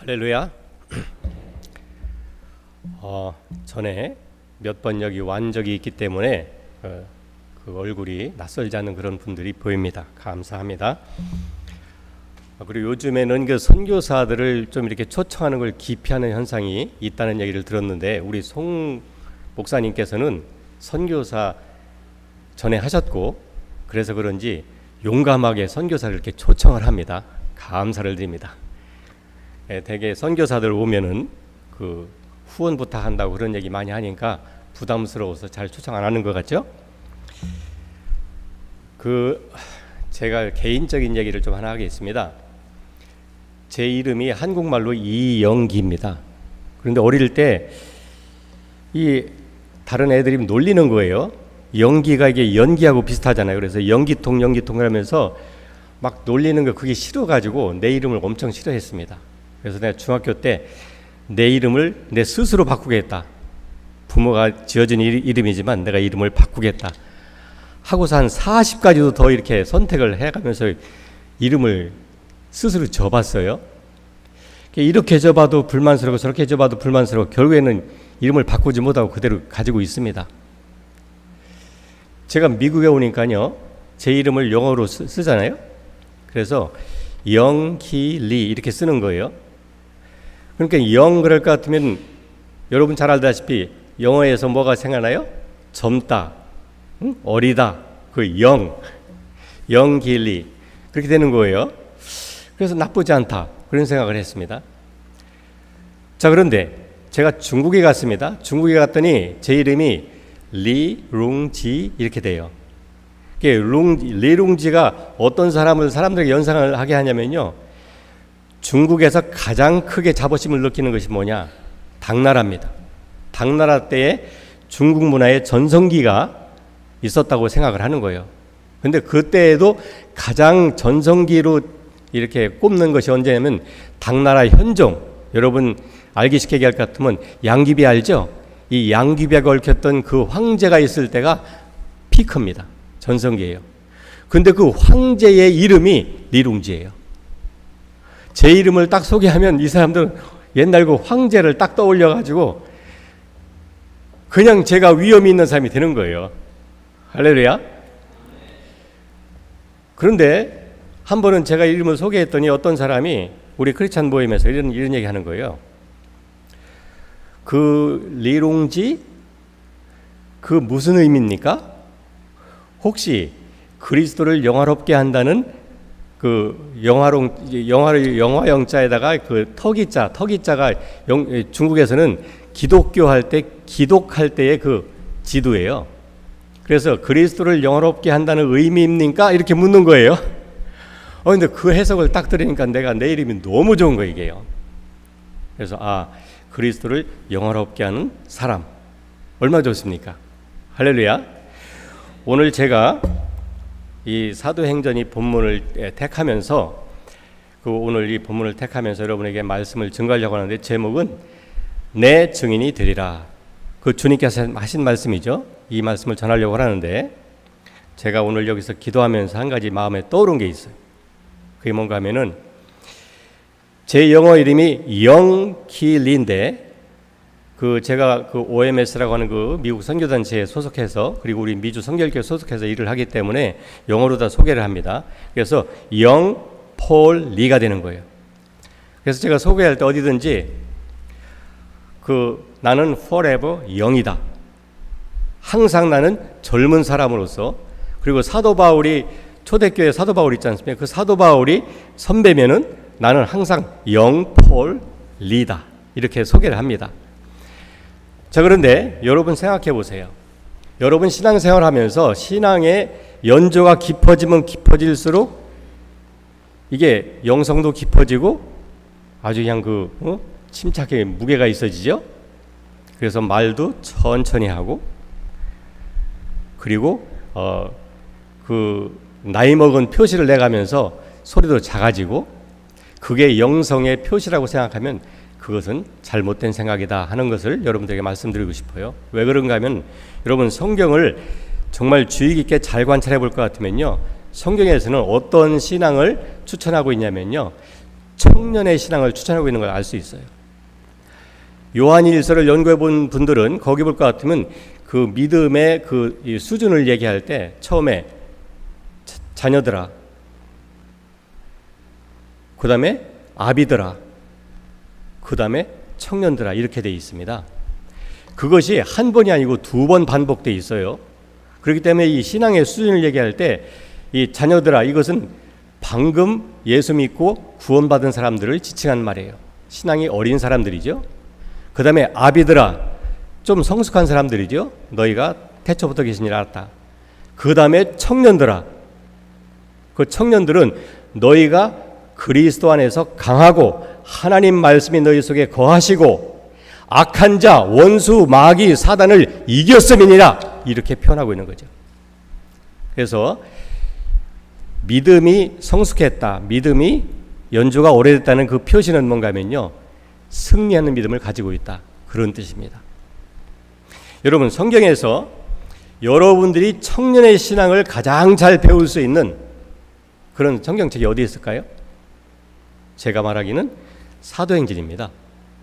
할렐루야. 전에 몇 번 여기 완 적이 있기 때문에 그 얼굴이 낯설지 않은 그런 분들이 보입니다. 감사합니다. 그리고 요즘에는 그 선교사들을 좀 이렇게 초청하는 걸 기피하는 현상이 있다는 얘기를 들었는데, 우리 송 목사님께서는 선교사 전에 하셨고, 그래서 그런지 용감하게 선교사를 이렇게 초청을 합니다. 감사를 드립니다. 대개 선교사들 오면은 그 후원 부탁한다고 그런 얘기 많이 하니까 부담스러워서 잘 초청 안 하는 것 같죠? 제가 개인적인 얘기를 좀 하나 하겠습니다. 제 이름이 한국말로 이영기입니다. 그런데 어릴 때 이 다른 애들이 놀리는 거예요. 연기가 이게 연기하고 비슷하잖아요. 그래서 연기통 하면서 막 놀리는 거 그게 싫어가지고 내 이름을 엄청 싫어했습니다. 그래서 내가 중학교 때 내 이름을 내 스스로 바꾸겠다. 부모가 지어준 이름이지만 내가 이름을 바꾸겠다 하고서 한 40가지도 더 이렇게 선택을 해가면서 이름을 스스로 접었어요. 이렇게 접어도 불만스러워, 저렇게 접어도 불만스러워. 결국에는 이름을 바꾸지 못하고 그대로 가지고 있습니다. 제가 미국에 오니까요, 제 이름을 영어로 쓰잖아요. 그래서 영기리 이렇게 쓰는 거예요. 그러니까 영 그럴 것 같으면 여러분 잘 알다시피 영어에서 뭐가 생각나요? 젊다, 어리다, 그 영기리 그렇게 되는 거예요. 그래서 나쁘지 않다 그런 생각을 했습니다. 자, 그런데 제가 중국에 갔습니다. 중국에 갔더니 제 이름이 리룽지 이렇게 돼요. 리룽지가 어떤 사람들에게 연상을 하게 하냐면요, 중국에서 가장 크게 자부심을 느끼는 것이 뭐냐? 당나라입니다. 당나라 때에 중국 문화의 전성기가 있었다고 생각을 하는 거예요. 근데 그때에도 가장 전성기로 이렇게 꼽는 것이 언제냐면 당나라 현종, 여러분 알기 쉽게 얘기할 것 같으면 양귀비 알죠? 이 양귀비가 얽혔던 그 황제가 있을 때가 피크입니다. 전성기예요. 근데 그 황제의 이름이 리룽지예요. 제 이름을 딱 소개하면 이 사람들은 옛날 그 황제를 딱 떠올려가지고 그냥 제가 위험이 있는 사람이 되는 거예요. 할렐루야. 그런데 한 번은 제가 이름을 소개했더니 어떤 사람이 우리 크리스찬 모임에서 이런 얘기 하는 거예요. 그 리룽지 그 무슨 의미입니까? 혹시 그리스도를 영화롭게 한다는 그 영화영자에다가 그 터기자가 중국에서는 기독교 할 때 기독할 때의 그 지도예요. 그래서 그리스도를 영화롭게 한다는 의미입니까? 이렇게 묻는 거예요. 근데 그 해석을 딱 들으니까 내가 내 이름이 너무 좋은 거 이게요. 그래서 그리스도를 영화롭게 하는 사람 얼마나 좋습니까? 할렐루야. 오늘 제가 이 사도행전이 본문을 택하면서 오늘 이 본문을 택하면서 여러분에게 말씀을 증거하려고 하는데, 제목은 내 증인이 되리라. 그 주님께서 하신 말씀이죠. 이 말씀을 전하려고 하는데, 제가 오늘 여기서 기도하면서 한 가지 마음에 떠오른 게 있어요. 그게 뭔가 하면은 제 영어 이름이 영키리인데, 제가 OMS라고 하는 미국 선교단체에 소속해서, 그리고 우리 미주 성결교회 소속해서 일을 하기 때문에 영어로 다 소개를 합니다. 그래서 영폴리가 되는 거예요. 그래서 제가 소개할 때 어디든지 나는 forever 영이다. 항상 나는 젊은 사람으로서, 그리고 사도 바울이 초대교회 사도 바울 있지 않습니까? 그 사도 바울이 선배면은 나는 항상 영폴리다. 이렇게 소개를 합니다. 자, 그런데 여러분 생각해 보세요. 여러분 신앙생활 하면서 신앙의 연조가 깊어지면 깊어질수록 이게 영성도 깊어지고 아주 그냥 침착하게 무게가 있어지죠. 그래서 말도 천천히 하고, 그리고 나이 먹은 표시를 내가면서 소리도 작아지고, 그게 영성의 표시라고 생각하면 그것은 잘못된 생각이다 하는 것을 여러분들에게 말씀드리고 싶어요. 왜 그런가 하면, 여러분 성경을 정말 주의 깊게 잘 관찰해 볼 것 같으면요, 성경에서는 어떤 신앙을 추천하고 있냐면요, 청년의 신앙을 추천하고 있는 걸 알 수 있어요. 요한일서를 연구해 본 분들은 거기 볼 것 같으면 그 믿음의 그 수준을 얘기할 때 처음에 자녀들아, 그 다음에 아비들아, 그 다음에 청년들아 이렇게 되어 있습니다. 그것이 한 번이 아니고 두 번 반복되어 있어요. 그렇기 때문에 이 신앙의 수준을 얘기할 때 이 자녀들아 이것은 방금 예수 믿고 구원받은 사람들을 지칭한 말이에요. 신앙이 어린 사람들이죠. 그 다음에 아비들아, 좀 성숙한 사람들이죠. 너희가 태초부터 계신 줄 알았다. 그 다음에 청년들아, 그 청년들은 너희가 그리스도 안에서 강하고 하나님 말씀이 너희 속에 거하시고 악한 자, 원수, 마귀, 사단을 이겼음이니라 이렇게 표현하고 있는 거죠. 그래서 믿음이 성숙했다, 믿음이 연주가 오래됐다는 그 표시는 뭔가 하면요, 승리하는 믿음을 가지고 있다, 그런 뜻입니다. 여러분, 성경에서 여러분들이 청년의 신앙을 가장 잘 배울 수 있는 그런 성경책이 어디 있을까요? 제가 말하기는 사도행전입니다.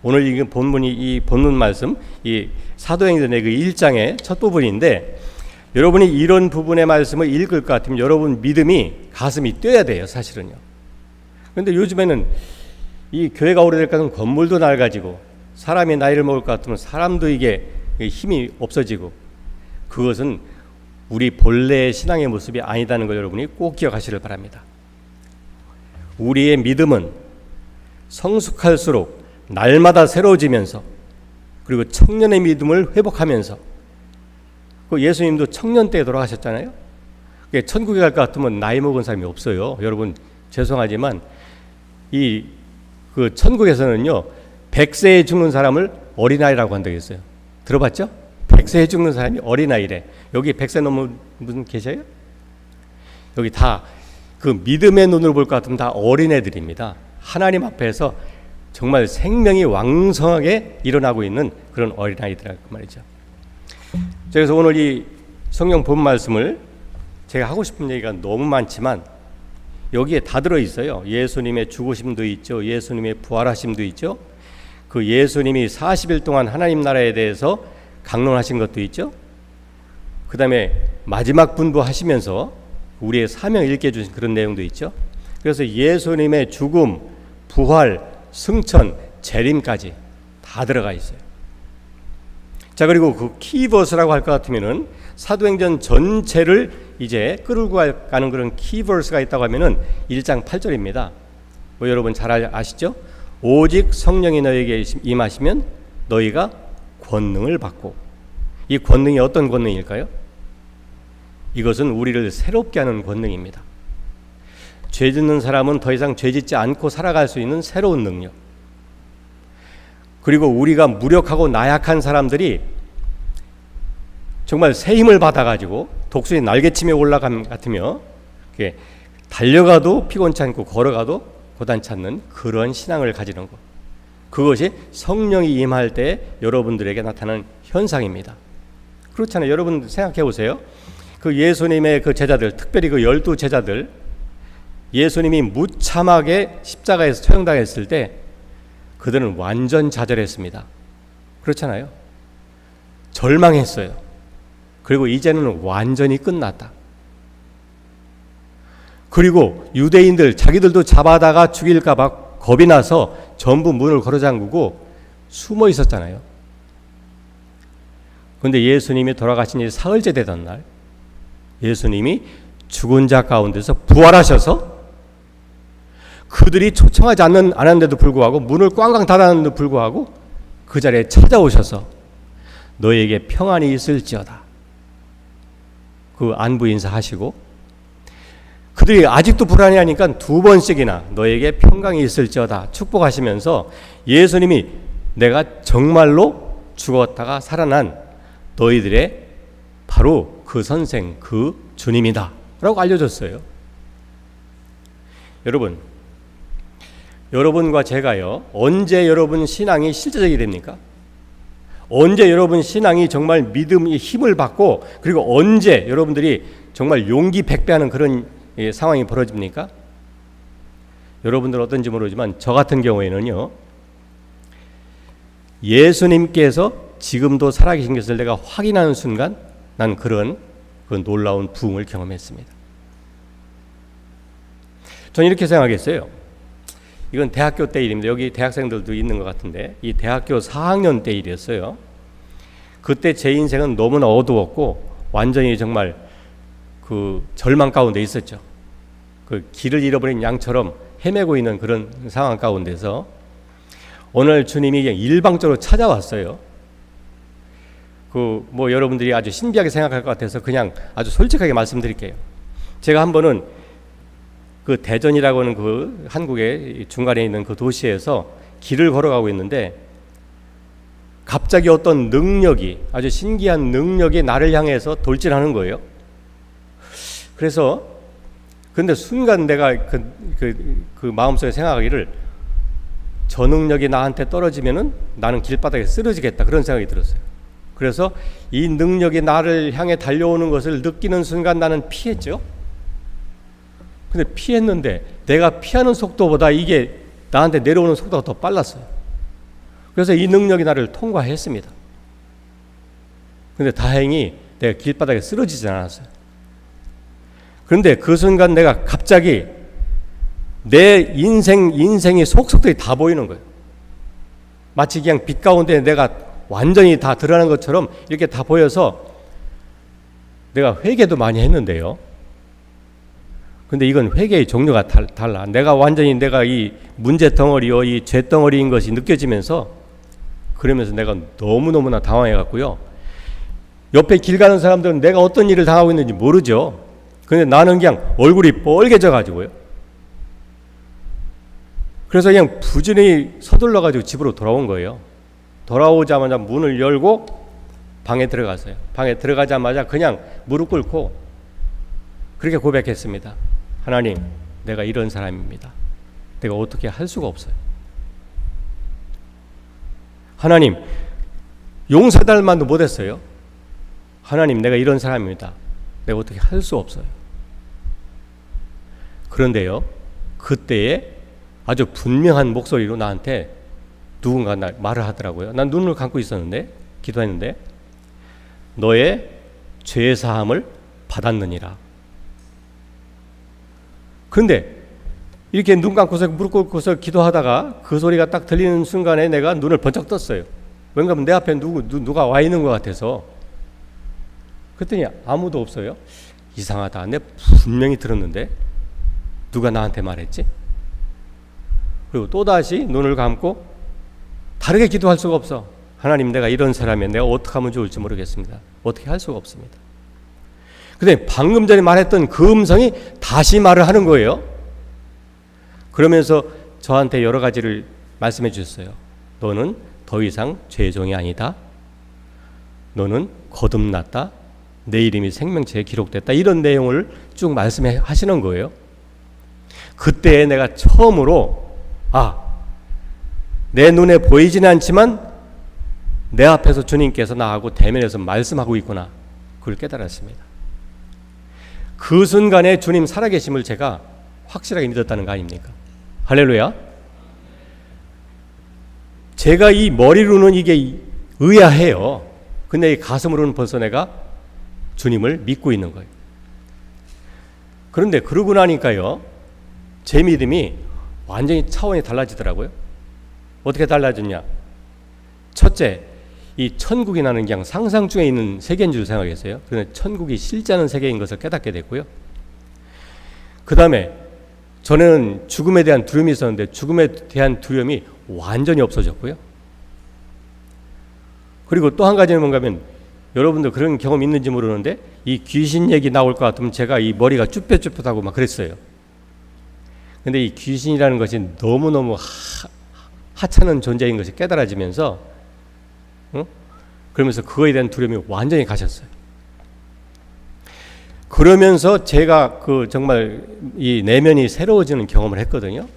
오늘 이 본문이 이 본문 말씀 이 사도행전의 그 1장의 첫 부분인데, 여러분이 이런 부분의 말씀을 읽을 것 같으면 여러분 믿음이 가슴이 뛰어야 돼요, 사실은요. 그런데 요즘에는 이 교회가 오래될까 하면 건물도 낡아지고 사람이 나이를 먹을 것 같으면 사람도 이게 힘이 없어지고, 그것은 우리 본래의 신앙의 모습이 아니다는 걸 여러분이 꼭 기억하시길 바랍니다. 우리의 믿음은 성숙할수록 날마다 새로워지면서, 그리고 청년의 믿음을 회복하면서, 그 예수님도 청년 때에 돌아가셨잖아요. 천국에 갈 것 같으면 나이 먹은 사람이 없어요. 여러분 죄송하지만 그 천국에서는요 100세에 죽는 사람을 어린아이라고 한다고 했어요. 들어봤죠? 100세에 죽는 사람이 어린아이래. 여기 100세 넘은 분 계셔요? 여기 다 그 믿음의 눈으로 볼 것 같으면 다 어린애들입니다. 하나님 앞에서 정말 생명이 왕성하게 일어나고 있는 그런 어린아이들이란 말이죠. 그래서 오늘 이 성경 본 말씀을 제가 하고 싶은 얘기가 너무 많지만 여기에 다 들어있어요. 예수님의 죽으심도 있죠. 예수님의 부활하심도 있죠. 그 예수님이 40일 동안 하나님 나라에 대해서 강론하신 것도 있죠. 그 다음에 마지막 분부하시면서 우리의 사명을 읽게 해주신 그런 내용도 있죠. 그래서 예수님의 죽음, 부활, 승천, 재림까지 다 들어가 있어요. 자, 그리고 그 키버스라고 할 것 같으면은 사도행전 전체를 이제 끌고 가는 그런 키버스가 있다고 하면은 1장 8절입니다. 뭐 여러분 잘 아시죠? 오직 성령이 너에게 임하시면 너희가 권능을 받고, 이 권능이 어떤 권능일까요? 이것은 우리를 새롭게 하는 권능입니다. 죄 짓는 사람은 더 이상 죄 짓지 않고 살아갈 수 있는 새로운 능력, 그리고 우리가 무력하고 나약한 사람들이 정말 새 힘을 받아가지고 독수리 날개침에 올라감 같으며 달려가도 피곤치 않고 걸어가도 고단치 않는 그런 신앙을 가지는 것, 그것이 성령이 임할 때 여러분들에게 나타나는 현상입니다. 그렇잖아요. 여러분 생각해 보세요. 그 예수님의 그 제자들, 특별히 그 12제자들, 예수님이 무참하게 십자가에서 처형당했을 때 그들은 완전 좌절했습니다. 그렇잖아요. 절망했어요. 그리고 이제는 완전히 끝났다. 그리고 유대인들 자기들도 잡아다가 죽일까 봐 겁이 나서 전부 문을 걸어잠그고 숨어 있었잖아요. 그런데 예수님이 돌아가신 지 사흘째 되던 날 예수님이 죽은 자 가운데서 부활하셔서 그들이 초청하지 않았는데도 불구하고, 문을 꽝꽝 닫았는데도 불구하고 그 자리에 찾아오셔서 너에게 평안이 있을지어다, 그 안부 인사하시고, 그들이 아직도 불안해하니까 2번씩이나 너에게 평강이 있을지어다 축복하시면서 예수님이 내가 정말로 죽었다가 살아난 너희들의 바로 그 선생, 그 주님이다 라고 알려줬어요. 여러분과 제가요, 언제 여러분 신앙이 실제적이 됩니까? 언제 여러분 신앙이 정말 믿음의 힘을 받고, 그리고 언제 여러분들이 정말 용기 백배하는 그런 상황이 벌어집니까? 여러분들은 어떤지 모르지만 저 같은 경우에는요, 예수님께서 지금도 살아계신 것을 내가 확인하는 순간 난 그런 그 놀라운 부흥을 경험했습니다. 저는 이렇게 생각했어요. 이건 대학교 때 일입니다. 여기 대학생들도 있는 것 같은데 이 대학교 4학년 때 일이었어요. 그때 제 인생은 너무나 어두웠고 완전히 정말 그 절망 가운데 있었죠. 그 길을 잃어버린 양처럼 헤매고 있는 그런 상황 가운데서 오늘 주님이 그냥 일방적으로 찾아왔어요. 그 뭐 여러분들이 아주 신비하게 생각할 것 같아서 그냥 아주 솔직하게 말씀드릴게요. 제가 한 번은 그 대전이라고 하는 그 한국의 중간에 있는 그 도시에서 길을 걸어가고 있는데 갑자기 어떤 능력이, 아주 신기한 능력이 나를 향해서 돌진하는 거예요. 그래서 근데 순간 내가 그 마음속에 생각하기를 저 능력이 나한테 떨어지면은 나는 길바닥에 쓰러지겠다, 그런 생각이 들었어요. 그래서 이 능력이 나를 향해 달려오는 것을 느끼는 순간 나는 피했죠. 근데 피했는데 내가 피하는 속도보다 이게 나한테 내려오는 속도가 더 빨랐어요. 그래서 이 능력이 나를 통과했습니다. 근데 다행히 내가 길바닥에 쓰러지지 않았어요. 그런데 그 순간 내가 갑자기 내 인생이 속속들이 다 보이는 거예요. 마치 그냥 빛 가운데 내가 완전히 다 드러나는 것처럼 이렇게 다 보여서 내가 회개도 많이 했는데요. 근데 이건 회개의 종류가 달라. 내가 이 문제 덩어리요, 이 죄 덩어리인 것이 느껴지면서 그러면서 내가 너무너무나 당황해갖고요. 옆에 길 가는 사람들은 내가 어떤 일을 당하고 있는지 모르죠. 근데 나는 그냥 얼굴이 뻘개져가지고요. 그래서 그냥 부지런히 서둘러가지고 집으로 돌아온 거예요. 돌아오자마자 문을 열고 방에 들어갔어요. 방에 들어가자마자 그냥 무릎 꿇고 그렇게 고백했습니다. 하나님, 내가 이런 사람입니다. 내가 어떻게 할 수가 없어요. 하나님, 용서달 만도 못했어요. 하나님, 내가 이런 사람입니다. 내가 어떻게 할 수 없어요. 그런데요, 그때에 아주 분명한 목소리로 나한테 누군가 말을 하더라고요. 난 눈을 감고 있었는데, 기도했는데, 너의 죄 사함을 받았느니라. 그런데 이렇게 눈 감고서 무릎 꿇고서 기도하다가 그 소리가 딱 들리는 순간에 내가 눈을 번쩍 떴어요. 왠가 내 앞에 누가 와 있는 것 같아서. 그랬더니 아무도 없어요. 이상하다. 내 분명히 들었는데 누가 나한테 말했지? 그리고 또다시 눈을 감고 다르게 기도할 수가 없어. 하나님, 내가 이런 사람이야. 내가 어떻게 하면 좋을지 모르겠습니다. 어떻게 할 수가 없습니다. 근데 방금 전에 말했던 그 음성이 다시 말을 하는 거예요. 그러면서 저한테 여러 가지를 말씀해 주셨어요. 너는 더 이상 죄의 종이 아니다. 너는 거듭났다. 내 이름이 생명책에 기록됐다. 이런 내용을 쭉 말씀하시는 거예요. 그때 내가 처음으로 내 눈에 보이지는 않지만 내 앞에서 주님께서 나하고 대면해서 말씀하고 있구나. 그걸 깨달았습니다. 그 순간에 주님 살아계심을 제가 확실하게 믿었다는 거 아닙니까? 할렐루야. 제가 이 머리로는 이게 의아해요. 근데 이 가슴으로는 벌써 내가 주님을 믿고 있는 거예요. 그런데 그러고 나니까요, 제 믿음이 완전히 차원이 달라지더라고요. 어떻게 달라졌냐? 첫째, 이 천국이라는 그냥 상상 중에 있는 세계인 줄 생각했어요. 그런데 천국이 실제하는 세계인 것을 깨닫게 됐고요. 그 다음에 전에는 죽음에 대한 두려움이 있었는데 죽음에 대한 두려움이 완전히 없어졌고요. 그리고 또 한 가지는 뭔가 하면 여러분도 그런 경험 있는지 모르는데 이 귀신 얘기 나올 것 같으면 제가 이 머리가 쭈뼛쭈뼛하고 막 그랬어요. 근데 이 귀신이라는 것이 너무너무 하찮은 존재인 것이 깨달아지면서 그러면서 그거에 대한 두려움이 완전히 가셨어요. 그러면서 제가 정말 이 내면이 새로워지는 경험을 했거든요.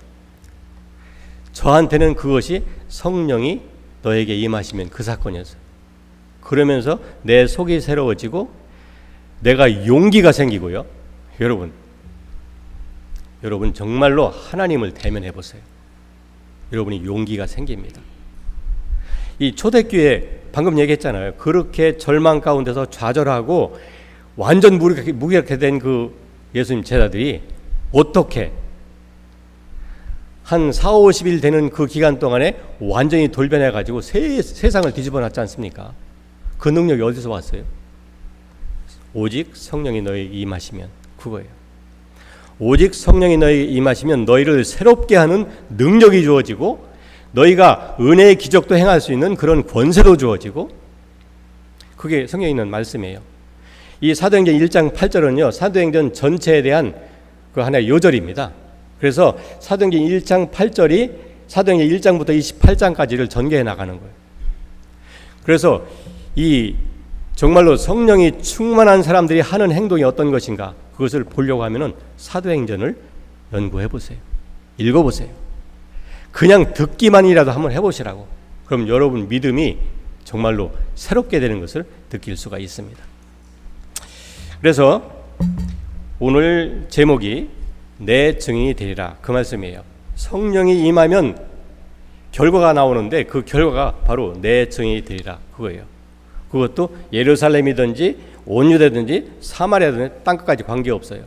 저한테는 그것이 성령이 너에게 임하시면 그 사건이었어요. 그러면서 내 속이 새로워지고 내가 용기가 생기고요. 여러분, 여러분 정말로 하나님을 대면해 보세요. 여러분이 용기가 생깁니다. 이 초대교회 방금 얘기했잖아요. 그렇게 절망 가운데서 좌절하고 완전 무기력해 된 그 예수님 제자들이 어떻게 한 4, 50일 되는 그 기간 동안에 완전히 돌변해 가지고 세상을 뒤집어 놨지 않습니까? 그 능력이 어디서 왔어요? 오직 성령이 너희에게 임하시면, 그거예요. 오직 성령이 너희에게 임하시면 너희를 새롭게 하는 능력이 주어지고 너희가 은혜의 기적도 행할 수 있는 그런 권세도 주어지고, 그게 성경에 있는 말씀이에요. 이 사도행전 1장 8절은요 사도행전 전체에 대한 그 하나의 요절입니다. 그래서 사도행전 1장 8절이 사도행전 1장부터 28장까지를 전개해 나가는 거예요. 그래서 이 정말로 성령이 충만한 사람들이 하는 행동이 어떤 것인가, 그것을 보려고 하면은 사도행전을 연구해 보세요. 읽어 보세요. 그냥 듣기만이라도 한번 해보시라고. 그럼 여러분 믿음이 정말로 새롭게 되는 것을 느낄 수가 있습니다. 그래서 오늘 제목이 내 증인이 되리라, 그 말씀이에요. 성령이 임하면 결과가 나오는데 그 결과가 바로 내 증인이 되리라, 그거예요. 그것도 예루살렘이든지 온 유대든지 사마리아든지 땅끝까지 관계없어요.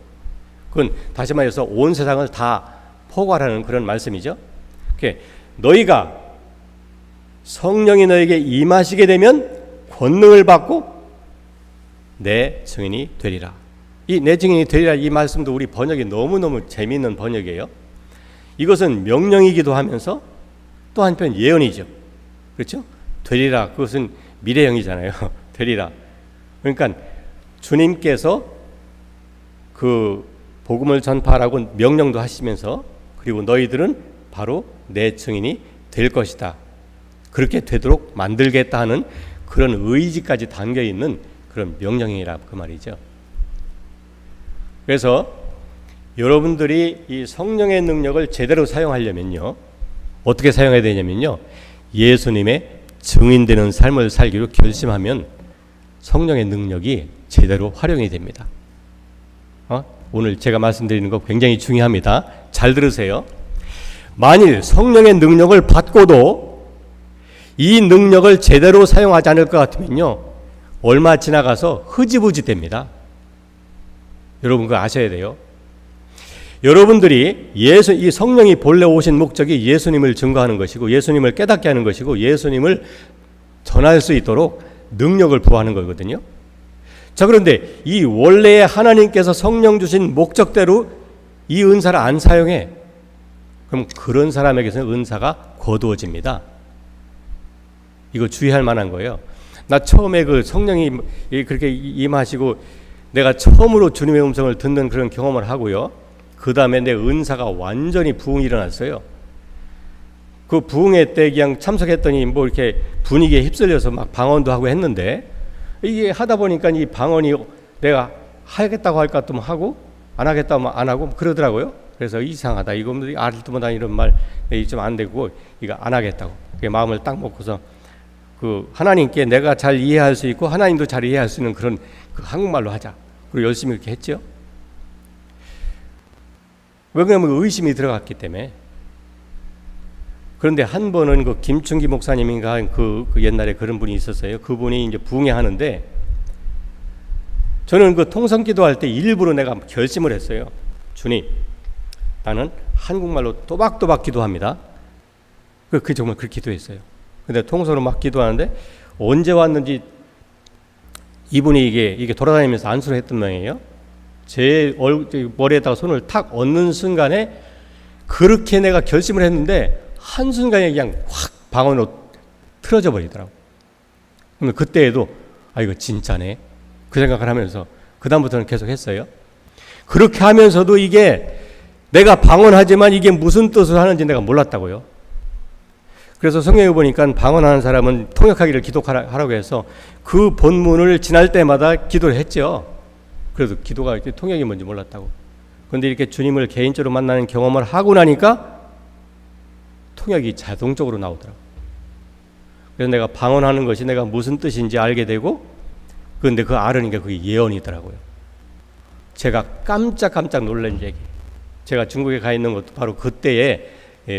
그건 다시 말해서 온 세상을 다 포괄하는 그런 말씀이죠. 너희가 성령이 너에게 임하시게 되면 권능을 받고 내 증인이 되리라. 이 내 증인이 되리라 이 말씀도 우리 번역이 너무너무 재미있는 번역이에요. 이것은 명령이기도 하면서 또 한편 예언이죠. 그렇죠? 되리라, 그것은 미래형이잖아요. 되리라. 그러니까 주님께서 그 복음을 전파하라고 명령도 하시면서 그리고 너희들은 바로 내 증인이 될 것이다, 그렇게 되도록 만들겠다 하는 그런 의지까지 담겨 있는 그런 명령이라 그 말이죠. 그래서 여러분들이 이 성령의 능력을 제대로 사용하려면요 어떻게 사용해야 되냐면요 예수님의 증인되는 삶을 살기로 결심하면 성령의 능력이 제대로 활용이 됩니다. 오늘 제가 말씀드리는 거 굉장히 중요합니다. 잘 들으세요. 만일 성령의 능력을 받고도 이 능력을 제대로 사용하지 않을 것 같으면요 얼마 지나가서 흐지부지 됩니다. 여러분 그거 아셔야 돼요. 여러분들이 이 성령이 본래 오신 목적이 예수님을 증거하는 것이고 예수님을 깨닫게 하는 것이고 예수님을 전할 수 있도록 능력을 부어하는 거거든요. 자, 그런데 이 원래의 하나님께서 성령 주신 목적대로 이 은사를 안 사용해. 그럼 그런 사람에게서는 은사가 거두어집니다. 이거 주의할 만한 거예요. 나 처음에 그 성령이 그렇게 임하시고 내가 처음으로 주님의 음성을 듣는 그런 경험을 하고요. 그 다음에 내 은사가 완전히 부흥이 일어났어요. 그 부흥회 때 그냥 참석했더니 뭐 이렇게 분위기에 휩쓸려서 막 방언도 하고 했는데 이게 하다 보니까 이 방언이 내가 하겠다고 할 것 같으면 하고 안 하겠다고 하면 안 하고 그러더라고요. 그래서 이상하다. 이거 알도 못하는 이런 말 좀 안 되고 이거 안 하겠다고. 마음을 딱 먹고서 그 하나님께 내가 잘 이해할 수 있고 하나님도 잘 이해할 수 있는 그런 그 한국말로 하자. 그리고 열심히 그렇게 했죠. 왜 그러냐면 의심이 들어갔기 때문에. 그런데 한 번은 그 김충기 목사님인가 그 옛날에 그런 분이 있었어요. 그분이 이제 부흥회 하는데 저는 그 통성 기도할 때 일부러 내가 결심을 했어요. 주님, 나는 한국말로 또박또박 기도합니다. 그 정말 그렇게 기도했어요. 근데 통성으로 막 기도하는데 언제 왔는지 이분이 이게 돌아다니면서 안수를 했던 모양이에요. 제 머리에다가 손을 탁 얹는 순간에 그렇게 내가 결심을 했는데 한순간에 그냥 확 방언으로 틀어져 버리더라고. 그러면 그때에도 이거 진짜네 그 생각을 하면서 그 다음부터는 계속 했어요. 그렇게 하면서도 이게 내가 방언하지만 이게 무슨 뜻을 하는지 내가 몰랐다고요. 그래서 성경에 보니까 방언하는 사람은 통역하기를 기도하라고 해서 그 본문을 지날 때마다 기도를 했죠. 그래도 기도가 통역이 뭔지 몰랐다고. 그런데 이렇게 주님을 개인적으로 만나는 경험을 하고 나니까 통역이 자동적으로 나오더라고. 그래서 내가 방언하는 것이 내가 무슨 뜻인지 알게 되고, 그런데 그 알으니까 그게 예언이더라고요. 제가 깜짝 놀란 얘기. 제가 중국에 가 있는 것도 바로 그때에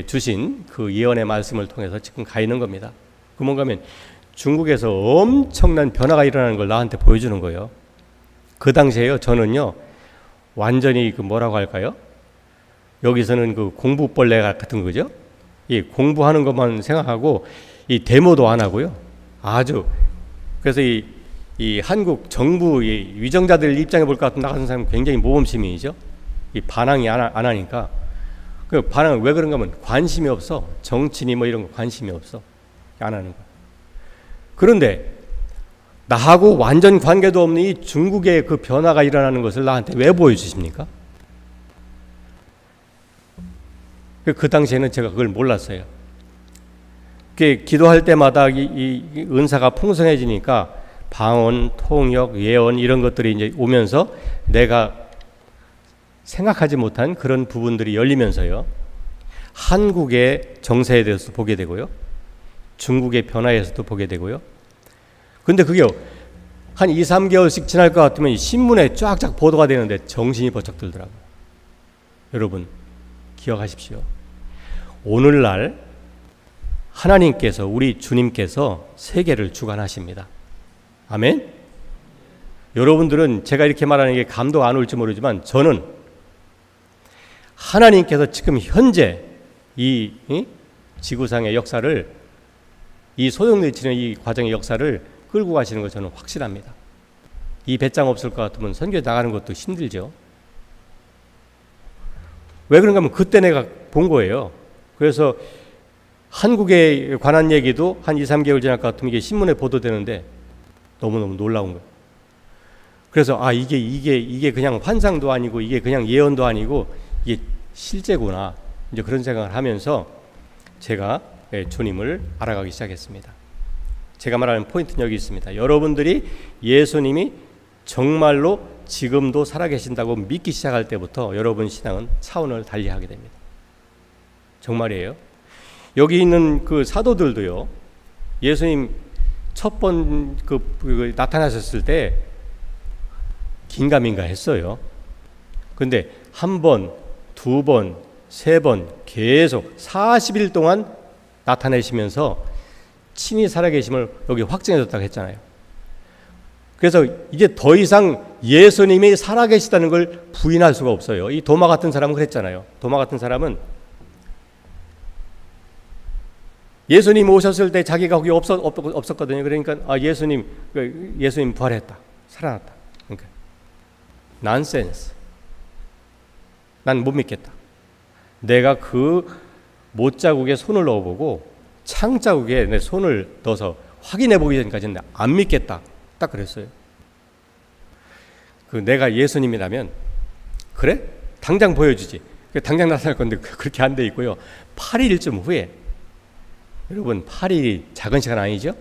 주신 그 예언의 말씀을 통해서 지금 가 있는 겁니다. 그 뭔가 하면 중국에서 엄청난 변화가 일어나는 걸 나한테 보여주는 거예요. 그 당시에요, 저는요, 완전히 그 뭐라고 할까요? 여기서는 그 공부벌레 같은 거죠. 이 공부하는 것만 생각하고 이 데모도 안 하고요. 아주 그래서 이 한국 정부 이 위정자들 입장에 볼 것 같은 나 같은 사람은 굉장히 모범시민이죠. 이 반항이 안 하니까 그 반항은 왜 그런가 하면 관심이 없어. 정치니 뭐 이런 거 관심이 없어. 안 하는 거야. 그런데 나하고 완전 관계도 없는 이 중국의 그 변화가 일어나는 것을 나한테 왜 보여주십니까? 그 당시에는 제가 그걸 몰랐어요. 기도할 때마다 이 은사가 풍성해지니까 방언, 통역, 예언 이런 것들이 이제 오면서 내가 생각하지 못한 그런 부분들이 열리면서요. 한국의 정세에 대해서 보게 되고요. 중국의 변화에서도 보게 되고요. 근데 그게 한 2, 3개월씩 지날 것 같으면 신문에 쫙쫙 보도가 되는데 정신이 번쩍 들더라고요. 여러분 기억하십시오. 오늘날 하나님께서 우리 주님께서 세계를 주관하십니다. 아멘? 여러분들은 제가 이렇게 말하는 게 감동 안 올지 모르지만 저는 하나님께서 지금 현재 이 지구상의 역사를 이 소용돌이치는 이 과정의 역사를 끌고 가시는 거 저는 확실합니다. 이 배짱 없을 것 같으면 선교에 나가는 것도 힘들죠. 왜 그런가 하면 그때 내가 본 거예요. 그래서 한국에 관한 얘기도 한 2, 3개월 지날 것 같으면 이게 신문에 보도되는데 너무너무 놀라운 거예요. 그래서 이게 그냥 환상도 아니고 이게 그냥 예언도 아니고 이게 실제구나. 이제 그런 생각을 하면서 제가 주님을 알아가기 시작했습니다. 제가 말하는 포인트는 여기 있습니다. 여러분들이 예수님이 정말로 지금도 살아계신다고 믿기 시작할 때부터 여러분 신앙은 차원을 달리하게 됩니다. 정말이에요. 여기 있는 그 사도들도요. 예수님 첫 번 나타나셨을 때 긴가민가 했어요. 근데 한 번, 두 번, 세 번 계속 40일 동안 나타내시면서 친히 살아계심을 여기 확증해줬다고 했잖아요. 그래서 이제 더 이상 예수님이 살아계시다는 걸 부인할 수가 없어요. 이 도마 같은 사람은 그랬잖아요. 도마 같은 사람은 예수님 오셨을 때 자기가 거기 없었거든요. 그러니까 예수님 부활했다. 살아났다. 그러니까 난센스. 난 못 믿겠다. 내가 그 못자국에 손을 넣어보고 창자국에 내 손을 넣어서 확인해 보기 전까지는 안 믿겠다. 딱 그랬어요. 내가 예수님이라면 그래? 당장 보여주지. 당장 나타날 건데 그렇게 안 돼 있고요. 8일쯤 후에 여러분 8일이 작은 시간 아니죠?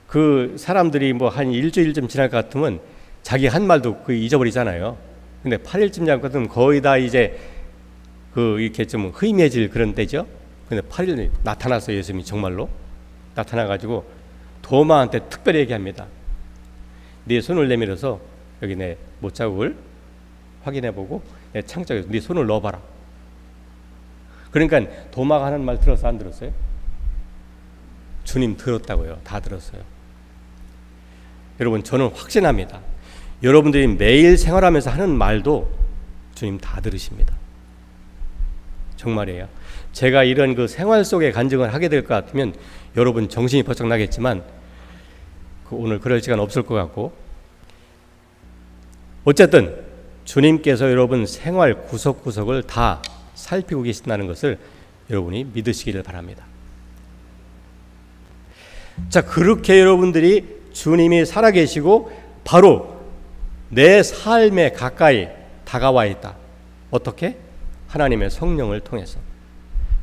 그 사람들이 뭐 한 일주일쯤 지날 것 같으면 자기 한 말도 잊어버리잖아요. 근데 8일쯤 지날 것 같으면 거의 다 이제 이렇게 좀 흐임해질 그런 때죠. 근데 8일 나타났어요. 예수님이 정말로 나타나가지고 도마한테 특별히 얘기합니다. 네 손을 내밀어서 여기 내 못자국을 확인해보고 내 창자에 네 손을 넣어봐라. 그러니까 도마가 하는 말 들었어 안 들었어요? 주님 들었다고요. 다 들었어요. 여러분 저는 확신합니다. 여러분들이 매일 생활하면서 하는 말도 주님 다 들으십니다. 정말이에요. 제가 이런 그 생활 속에 간증을 하게 될 것 같으면 여러분 정신이 번쩍 나겠지만 오늘 그럴 시간 없을 것 같고 어쨌든 주님께서 여러분 생활 구석구석을 다 살피고 계신다는 것을 여러분이 믿으시기를 바랍니다. 자, 그렇게 여러분들이 주님이 살아계시고 바로 내 삶에 가까이 다가와 있다. 어떻게? 하나님의 성령을 통해서.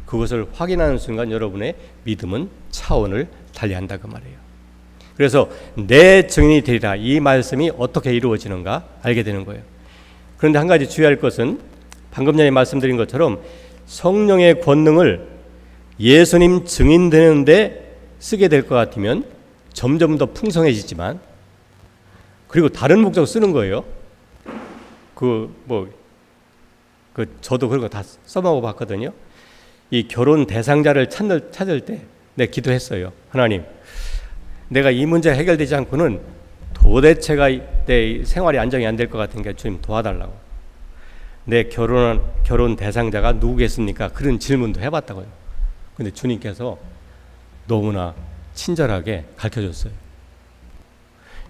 그것을 확인하는 순간 여러분의 믿음은 차원을 달리한다 그 말이에요. 그래서 내 증인이 되리라 이 말씀이 어떻게 이루어지는가 알게 되는 거예요. 그런데 한 가지 주의할 것은 방금 전에 말씀드린 것처럼 성령의 권능을 예수님 증인되는데 쓰게 될 것 같으면 점점 더 풍성해지지만 그리고 다른 목적 쓰는 거예요. 저도 그런 거 다 써먹어 봤거든요. 이 결혼 대상자를 찾을 때 내가 기도했어요. 하나님, 내가 이 문제 해결되지 않고는 도대체가 내 생활이 안정이 안 될 것 같으니까 주님 도와달라고. 내 결혼 대상자가 누구겠습니까? 그런 질문도 해봤다고요. 근데 주님께서 너무나 친절하게 가르쳐줬어요.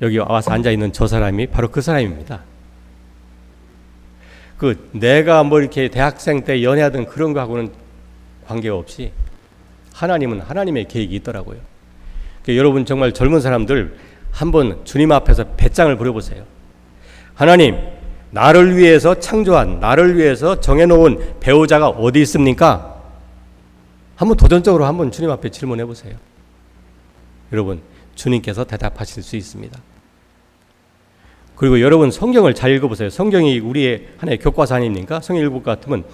여기 와서 앉아있는 저 사람이 바로 그 사람입니다. 내가 뭐 이렇게 대학생 때 연애하던 그런 거하고는 관계없이 하나님은 하나님의 계획이 있더라고요. 그러니까 여러분 정말 젊은 사람들 한번 주님 앞에서 배짱을 부려보세요. 하나님, 나를 위해서 창조한, 나를 위해서 정해놓은 배우자가 어디 있습니까? 한번 도전적으로 한번 주님 앞에 질문해 보세요. 여러분, 주님께서 대답하실 수 있습니다. 그리고 여러분 성경을 잘 읽어보세요. 성경이 우리의 하나의 교과서 아닙니까? 성경 읽을 것 같으면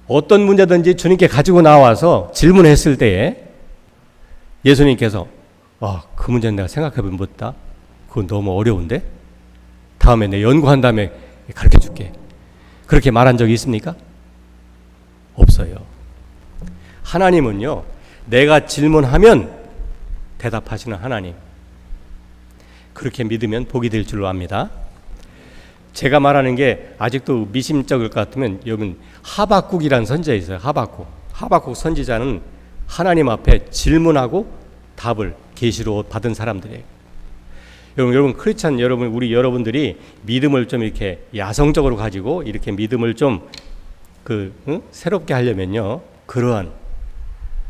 어떤 문제든지 주님께 가지고 나와서 질문했을 때에 예수님께서 그 문제는 내가 생각해보면 못다. 그건 너무 어려운데? 다음에 내 연구한 다음에 가르쳐 줄게. 그렇게 말한 적이 있습니까? 없어요. 하나님은요, 내가 질문하면 대답하시는 하나님. 그렇게 믿으면 복이 될 줄로 압니다. 제가 말하는 게 아직도 미심쩍을 것 같으면 여러분 하박국이라는 선지자 있어요. 하박국 선지자는 하나님 앞에 질문하고 답을 계시로 받은 사람들이에요. 여러분 크리스찬 우리 여러분들이 믿음을 좀 이렇게 야성적으로 가지고 이렇게 믿음을 좀 새롭게 하려면요, 그러한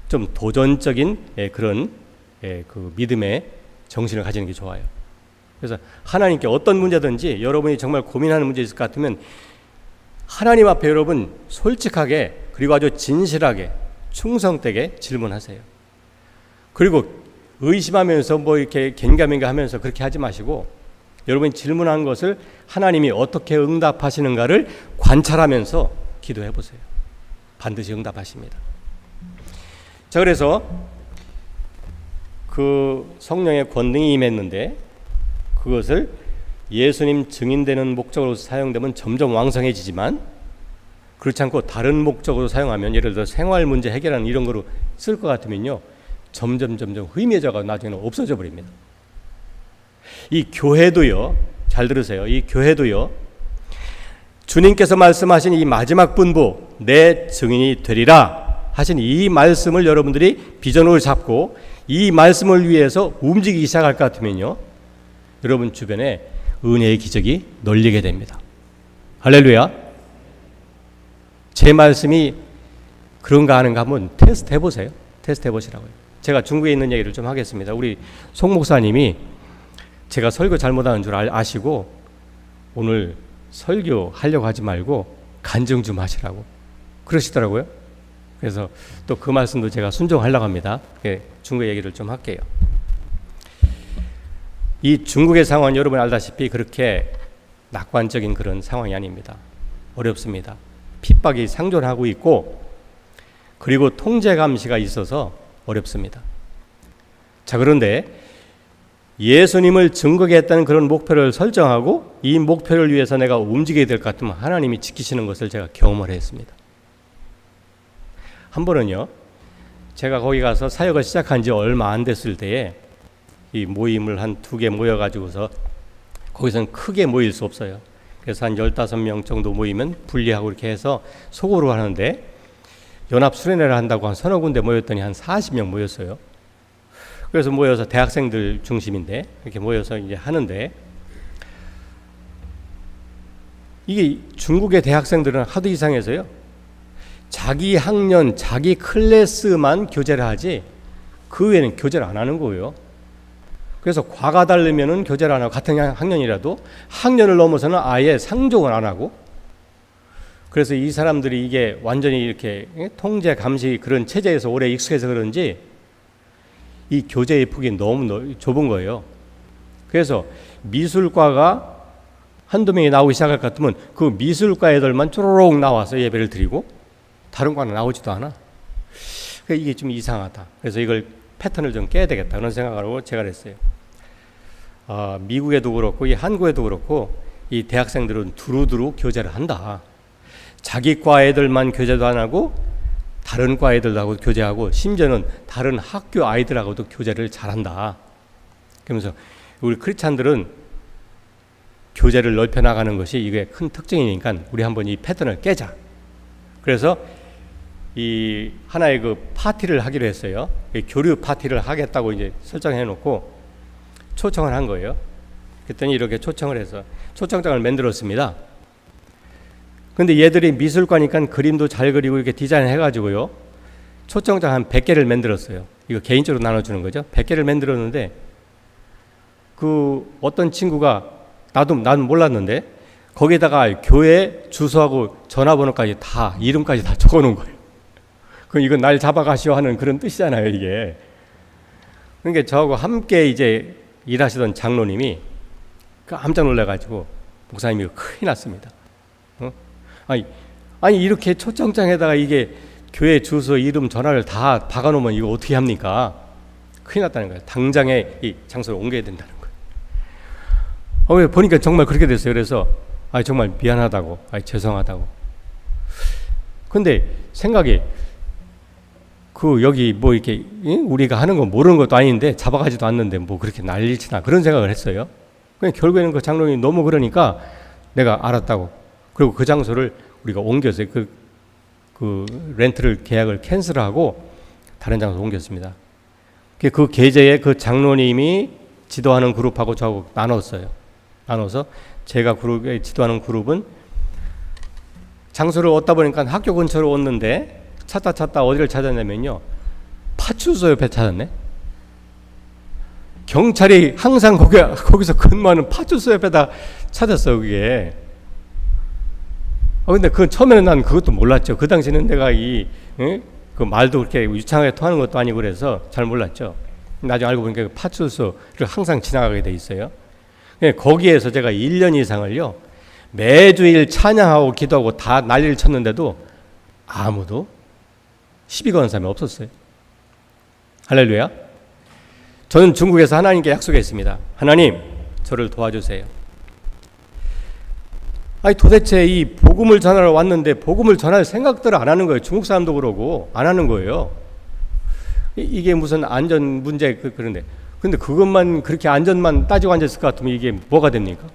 좀 도전적인 그런 그 믿음의 정신을 가지는 게 좋아요. 그래서 하나님께 어떤 문제든지 여러분이 정말 고민하는 문제 있을 것 같으면 하나님 앞에 여러분 솔직하게 그리고 아주 진실하게 충성되게 질문하세요. 그리고 의심하면서 뭐 이렇게 갱가민가 하면서 그렇게 하지 마시고 여러분이 질문한 것을 하나님이 어떻게 응답하시는가를 관찰하면서 기도해 보세요. 반드시 응답하십니다. 자, 그래서 그 성령의 권능이 임했는데 그것을 예수님 증인되는 목적으로 사용되면 점점 왕성해지지만 그렇지 않고 다른 목적으로 사용하면 예를 들어 생활 문제 해결하는 이런 거로 쓸 것 같으면요, 점점 희미해져가 나중에는 없어져 버립니다. 이 교회도요, 잘 들으세요. 이 교회도요, 주님께서 말씀하신 이 마지막 분부 내 증인이 되리라 하신 이 말씀을 여러분들이 비전으로 잡고 이 말씀을 위해서 움직이기 시작할 것 같으면요, 여러분 주변에 은혜의 기적이 널리게 됩니다. 할렐루야. 제 말씀이 그런가 하는가 한번 테스트 해보세요. 테스트 해보시라고요. 제가 중국에 있는 얘기를 좀 하겠습니다. 우리 송 목사님이 제가 설교 잘못하는 줄 아시고 오늘 설교하려고 하지 말고 간증 좀 하시라고 그러시더라고요. 그래서 또 그 말씀도 제가 순종하려고 합니다. 중국 얘기를 좀 할게요. 이 중국의 상황은 여러분 알다시피 그렇게 낙관적인 그런 상황이 아닙니다. 어렵습니다. 핍박이 상존하고 있고 그리고 통제 감시가 있어서 어렵습니다. 자, 그런데 예수님을 증거하겠다는 그런 목표를 설정하고 이 목표를 위해서 내가 움직이게 될 것 같으면 하나님이 지키시는 것을 제가 경험을 했습니다. 한 번은요, 제가 거기 가서 사역을 시작한 지 얼마 안 됐을 때에 이 모임을 한 2개 모여가지고서 거기서는 크게 모일 수 없어요. 그래서 한 15명 정도 모이면 분리하고 이렇게 해서 소그룹 하는데 연합 수련회를 한다고 한 서너 군데 모였더니 한 40명 모였어요. 그래서 모여서 대학생들 중심인데 이렇게 모여서 이제 하는데 이게 중국의 대학생들은 하도 이상해서요, 자기 학년, 자기 클래스만 교제를 하지 그 외에는 교제를 안 하는 거예요. 그래서 과가 다르면은 교제를 안 하고 같은 학년이라도 학년을 넘어서는 아예 상종을 안 하고, 그래서 이 사람들이 이게 완전히 이렇게 통제 감시 그런 체제에서 오래 익숙해서 그런지 이 교제의 폭이 너무 좁은 거예요. 그래서 미술과가 한두 명이 나오기 시작할 것 같으면 그 미술과 애들만 쪼로록 나와서 예배를 드리고 다른 과는 나오지도 않아. 그러니까 이게 좀 이상하다. 그래서 이걸 패턴을 좀 깨야 되겠다 그런 생각을 하고 제가 그랬어요. 미국에도 그렇고 이 한국에도 그렇고 이 대학생들은 두루두루 교제를 한다. 자기 과 애들만 교제도 안 하고 다른 과 애들하고 교제하고 심지어는 다른 학교 아이들하고도 교제를 잘한다. 그러면서 우리 크리스찬들은 교제를 넓혀 나가는 것이 이게 큰 특징이니까 우리 한번 이 패턴을 깨자. 그래서 이 하나의 그 파티를 하기로 했어요. 교류 파티를 하겠다고 이제 설정해 놓고 초청을 한 거예요. 그랬더니 이렇게 초청을 해서 초청장을 만들었습니다. 근데 얘들이 미술과니까 그림도 잘 그리고 이렇게 디자인 해가지고요. 초청장 한 100개를 만들었어요. 이거 개인적으로 나눠주는 거죠. 100개를 만들었는데 그 어떤 친구가 나는 몰랐는데 거기다가 교회 주소하고 전화번호까지 다 이름까지 다 적어놓은 거예요. 그럼 이건 날 잡아가시오 하는 그런 뜻이잖아요, 이게. 그러니까 저하고 함께 이제 일하시던 장로님이 깜짝 놀라가지고 목사님이 큰일 났습니다. 아니 이렇게 초청장에다가 이게 교회 주소, 이름, 전화를 다 박아놓으면 이거 어떻게 합니까? 큰일 났다는 거예요. 당장에 이 장소를 옮겨야 된다는 거예요. 보니까 정말 그렇게 됐어요. 그래서 정말 미안하다고, 죄송하다고. 근데 생각이 여기 뭐 이렇게 우리가 하는 거 모르는 것도 아닌데 잡아가지도 않는데 뭐 그렇게 난리치나 그런 생각을 했어요. 그냥 결국에는 그 장로님이 너무 그러니까 내가 알았다고. 그리고 그 장소를 우리가 옮겼어요. 그 렌트를 계약을 캔슬하고 다른 장소로 옮겼습니다. 그 계제에 그 장로님이 지도하는 그룹하고 저하고 나눴어요. 나눠서 제가 그룹에 지도하는 그룹은 장소를 얻다 보니까 학교 근처로 왔는데 찾다 어디를 찾았냐면요. 파출소 옆에 찾았네. 경찰이 항상 거기서 근무하는 파출소 옆에다 찾았어요, 그게. 근데 처음에는 난 그것도 몰랐죠. 그 당시에는 내가 그 말도 그렇게 유창하게 통하는 것도 아니고 그래서 잘 몰랐죠. 나중에 알고 보니까 그 파출소를 항상 지나가게 돼 있어요. 거기에서 제가 1년 이상을요, 매주일 찬양하고 기도하고 다 난리를 쳤는데도 아무도 시비 거는 사람이 없었어요. 할렐루야. 저는 중국에서 하나님께 약속했습니다. 하나님, 저를 도와주세요. 도대체 이 복음을 전하러 왔는데 복음을 전할 생각들을 안 하는 거예요. 중국 사람도 그러고 안 하는 거예요. 이게 무슨 안전 문제 그런데 근데 그것만 그렇게 안전만 따지고 앉았을 것 같으면 이게 뭐가 됩니까?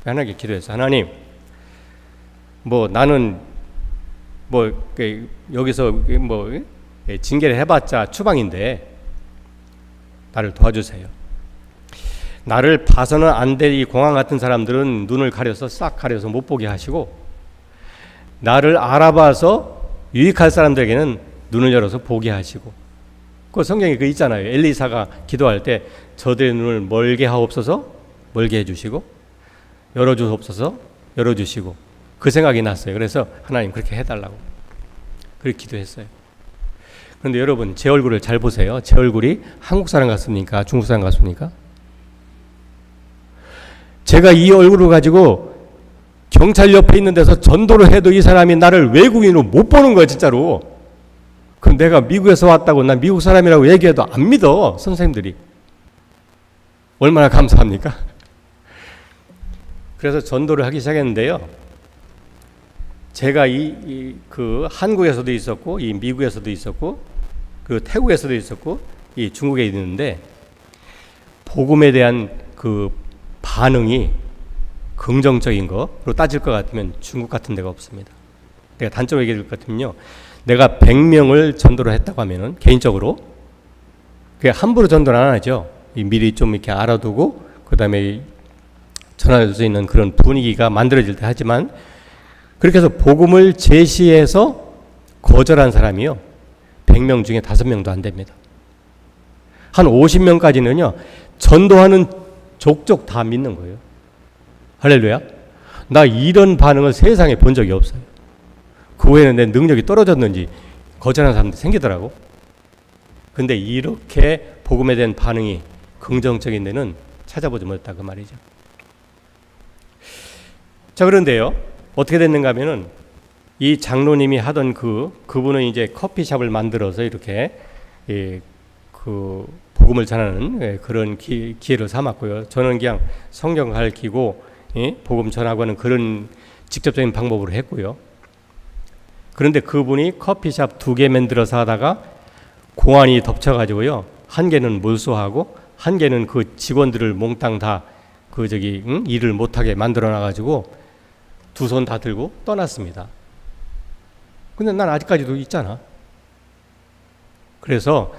하나님께 기도해서 하나님, 뭐 나는 뭐 여기서 뭐 징계를 해봤자 추방인데 나를 도와주세요. 나를 봐서는 안 될 이 공항 같은 사람들은 눈을 가려서 싹 가려서 못 보게 하시고, 나를 알아봐서 유익할 사람들에게는 눈을 열어서 보게 하시고. 그 성경에 있잖아요. 엘리사가 기도할 때 저들의 눈을 멀게 하옵소서, 멀게 해주시고, 열어주옵소서, 열어주시고. 그 생각이 났어요. 그래서 하나님 그렇게 해달라고 그렇게 기도했어요. 그런데 여러분, 제 얼굴을 잘 보세요. 제 얼굴이 한국 사람 같습니까? 중국 사람 같습니까? 제가 이 얼굴을 가지고 경찰 옆에 있는 데서 전도를 해도 이 사람이 나를 외국인으로 못 보는 거예요, 진짜로. 그럼 내가 미국에서 왔다고 난 미국 사람이라고 얘기해도 안 믿어, 선생님들이. 얼마나 감사합니까? 그래서 전도를 하기 시작했는데요. 제가 그 한국에서도 있었고, 이 미국에서도 있었고, 그 태국에서도 있었고, 이 중국에 있는데, 복음에 대한 그 반응이 긍정적인 거로 따질 것 같으면 중국 같은 데가 없습니다. 내가 단적으로 얘기할 것 같으면요, 내가 100명을 전도를 했다고 하면은 개인적으로 그게 함부로 전도를 안 하죠. 미리 좀 이렇게 알아두고 그다음에 전할 수 있는 그런 분위기가 만들어질 때 하지만, 그렇게 해서 복음을 제시해서 거절한 사람이요 100명 중에 5명도 안 됩니다. 한 50명까지는요 전도하는 족족 다 믿는 거예요. 할렐루야. 나 이런 반응을 세상에 본 적이 없어요. 그 후에는 내 능력이 떨어졌는지 거절하는 사람들이 생기더라고. 근데 이렇게 복음에 대한 반응이 긍정적인 데는 찾아보지 못했다, 그 말이죠. 자, 그런데요, 어떻게 됐는가 하면은 이 장로님이 하던 그분은 이제 커피숍을 만들어서 이렇게 그 복음을 전하는 그런 기회를 삼았고요. 저는 그냥 성경 가르치고 복음 전하고 하는 그런 직접적인 방법으로 했고요. 그런데 그분이 커피숍 2개 만들어서 하다가 공안이 덮쳐가지고요. 한 개는 몰수하고 한 개는 그 직원들을 몽땅 다 일을 못하게 만들어놔가지고 2손 다 들고 떠났습니다. 근데 난 아직까지도 있잖아. 그래서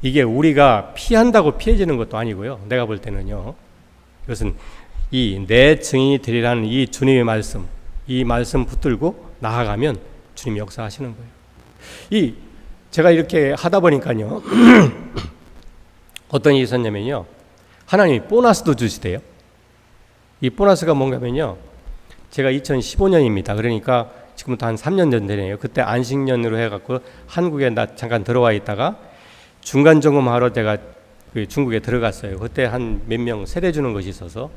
이게 우리가 피한다고 피해지는 것도 아니고요. 내가 볼 때는요. 이것은 이 내 증인이 되리라는 이 주님의 말씀, 이 말씀 붙들고 나아가면 주님이 역사하시는 거예요. 제가 이렇게 하다 보니까요. 어떤 일이 있었냐면요. 하나님이 보너스도 주시대요. 이 보너스가 뭔가면요. 제가 2015년입니다. 그러니까 지금부터 한 3년 전 되네요. 그때 안식년으로 해갖고 한국에 잠깐 들어와 있다가 중간 점검하러 제가 중국에 들어갔어요. 그때 한 몇 명 세례 주는 것이 있어서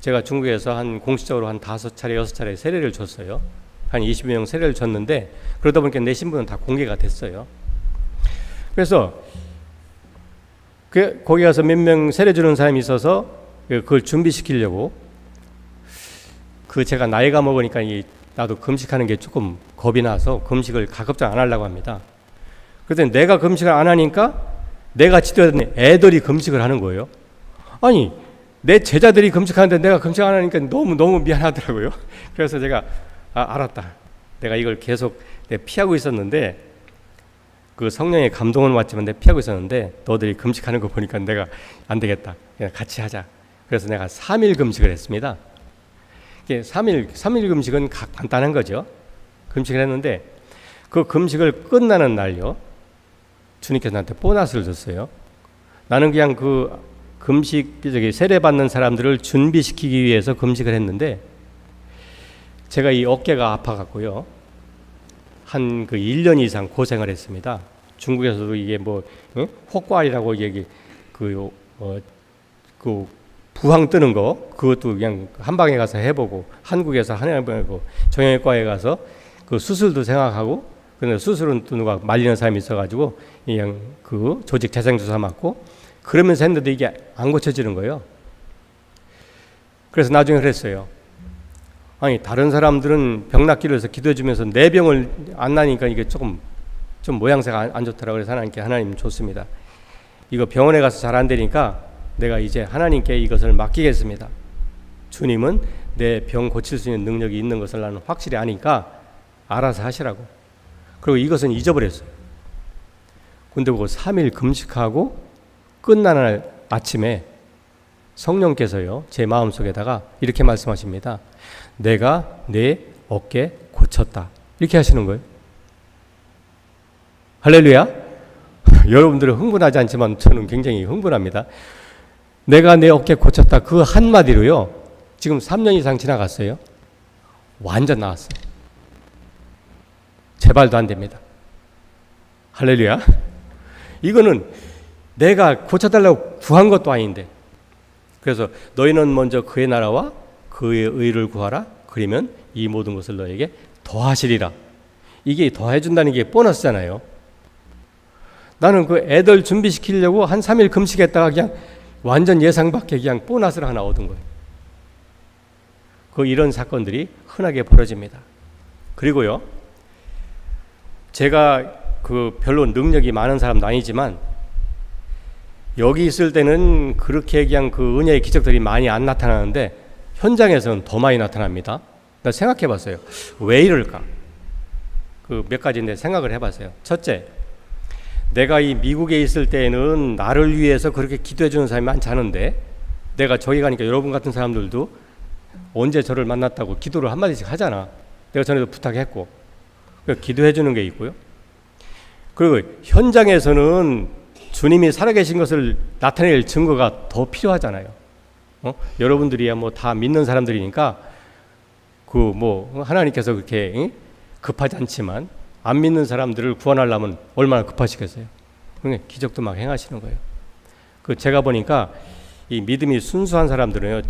제가 중국에서 한 공식적으로 한 5차례, 6차례 세례를 줬어요. 한 20여 명 세례를 줬는데 그러다 보니까 내 신분은 다 공개가 됐어요. 그래서 거기 가서 몇 명 세례 주는 사람이 있어서 그걸 준비시키려고 제가 나이가 먹으니까 나도 금식하는 게 조금 겁이 나서 금식을 가급적 안 하려고 합니다. 그래서 내가 금식을 안 하니까 내가 지도자는 애들이 금식을 하는 거예요. 아니 내 제자들이 금식하는데 내가 금식 안 하니까 너무 미안하더라고요. 그래서 제가 알았다. 내가 이걸 계속 피하고 있었는데 그 성령의 감동은 왔지만 내가 피하고 있었는데 너들이 금식하는 거 보니까 내가 안 되겠다. 그냥 같이 하자. 그래서 내가 3일 금식을 했습니다. 3일 금식은 간단한 거죠. 금식을 했는데 그 금식을 끝나는 날요. 주님께서 나한테 보너스를 줬어요. 나는 그냥 그 금식 세례 받는 사람들을 준비시키기 위해서 금식을 했는데 제가 이 어깨가 아파갖고요. 한 1년 이상 고생을 했습니다. 중국에서도 이게 혹과이라고 부항 뜨는 거 그것도 그냥 한방에 가서 해보고 한국에서 한의학병원고 정형외과에 가서 그 수술도 생각하고 근데 수술은 또 누가 말리는 사람이 있어가지고 그냥 그 조직 재생주사 맞고 그러면서 했는데 이게 안 고쳐지는 거예요. 그래서 나중에 그랬어요. 아니 다른 사람들은 병 낫기로 해서 기도해주면서 내 병을 안 나니까 이게 좀 모양새가 안 좋더라고요. 그래서 하나님께 하나님 좋습니다. 이거 병원에 가서 잘 안 되니까 내가 이제 하나님께 이것을 맡기겠습니다. 주님은 내 병 고칠 수 있는 능력이 있는 것을 나는 확실히 아니까 알아서 하시라고. 그리고 이것은 잊어버렸어요. 근데 그거 3일 금식하고 끝나는 날 아침에 성령께서요 제 마음속에다가 이렇게 말씀하십니다. 내가 내 어깨 고쳤다. 이렇게 하시는 거예요. 할렐루야. 여러분들은 흥분하지 않지만 저는 굉장히 흥분합니다. 내가 내 어깨 고쳤다. 그 한마디로요 지금 3년 이상 지나갔어요. 완전 나았어요. 재발도 안 됩니다. 할렐루야. 이거는 내가 고쳐달라고 구한 것도 아닌데 그래서 너희는 먼저 그의 나라와 그의 의를 구하라. 그러면 이 모든 것을 너에게 더하시리라. 이게 더해준다는 게 보너스잖아요. 나는 그 애들 준비시키려고 한 3일 금식했다가 그냥 완전 예상 밖에 그냥 보너스를 하나 얻은 거예요. 이런 사건들이 흔하게 벌어집니다. 그리고요, 제가 별로 능력이 많은 사람도 아니지만 여기 있을 때는 그렇게 그냥 은혜의 기적들이 많이 안 나타나는데 현장에서는 더 많이 나타납니다. 나 생각해 봤어요. 왜 이럴까? 몇 가지인데 생각을 해봤어요. 첫째, 내가 이 미국에 있을 때는 나를 위해서 그렇게 기도해 주는 사람이 많지 않은데 내가 저기 가니까 여러분 같은 사람들도 언제 저를 만났다고 기도를 한마디씩 하잖아. 내가 전에도 부탁했고 기도해 주는 게 있고요. 그리고 현장에서는 주님이 살아계신 것을 나타낼 증거가 더 필요하잖아요. 여러분들이야 다 믿는 사람들이니까 하나님께서 그렇게 급하지 않지만 안 믿는 사람들을 구원하려면 얼마나 급하시겠어요. 그러니까 기적도 막 행하시는 거예요. 제가 보니까 이 믿음이 순수한 사람들은요,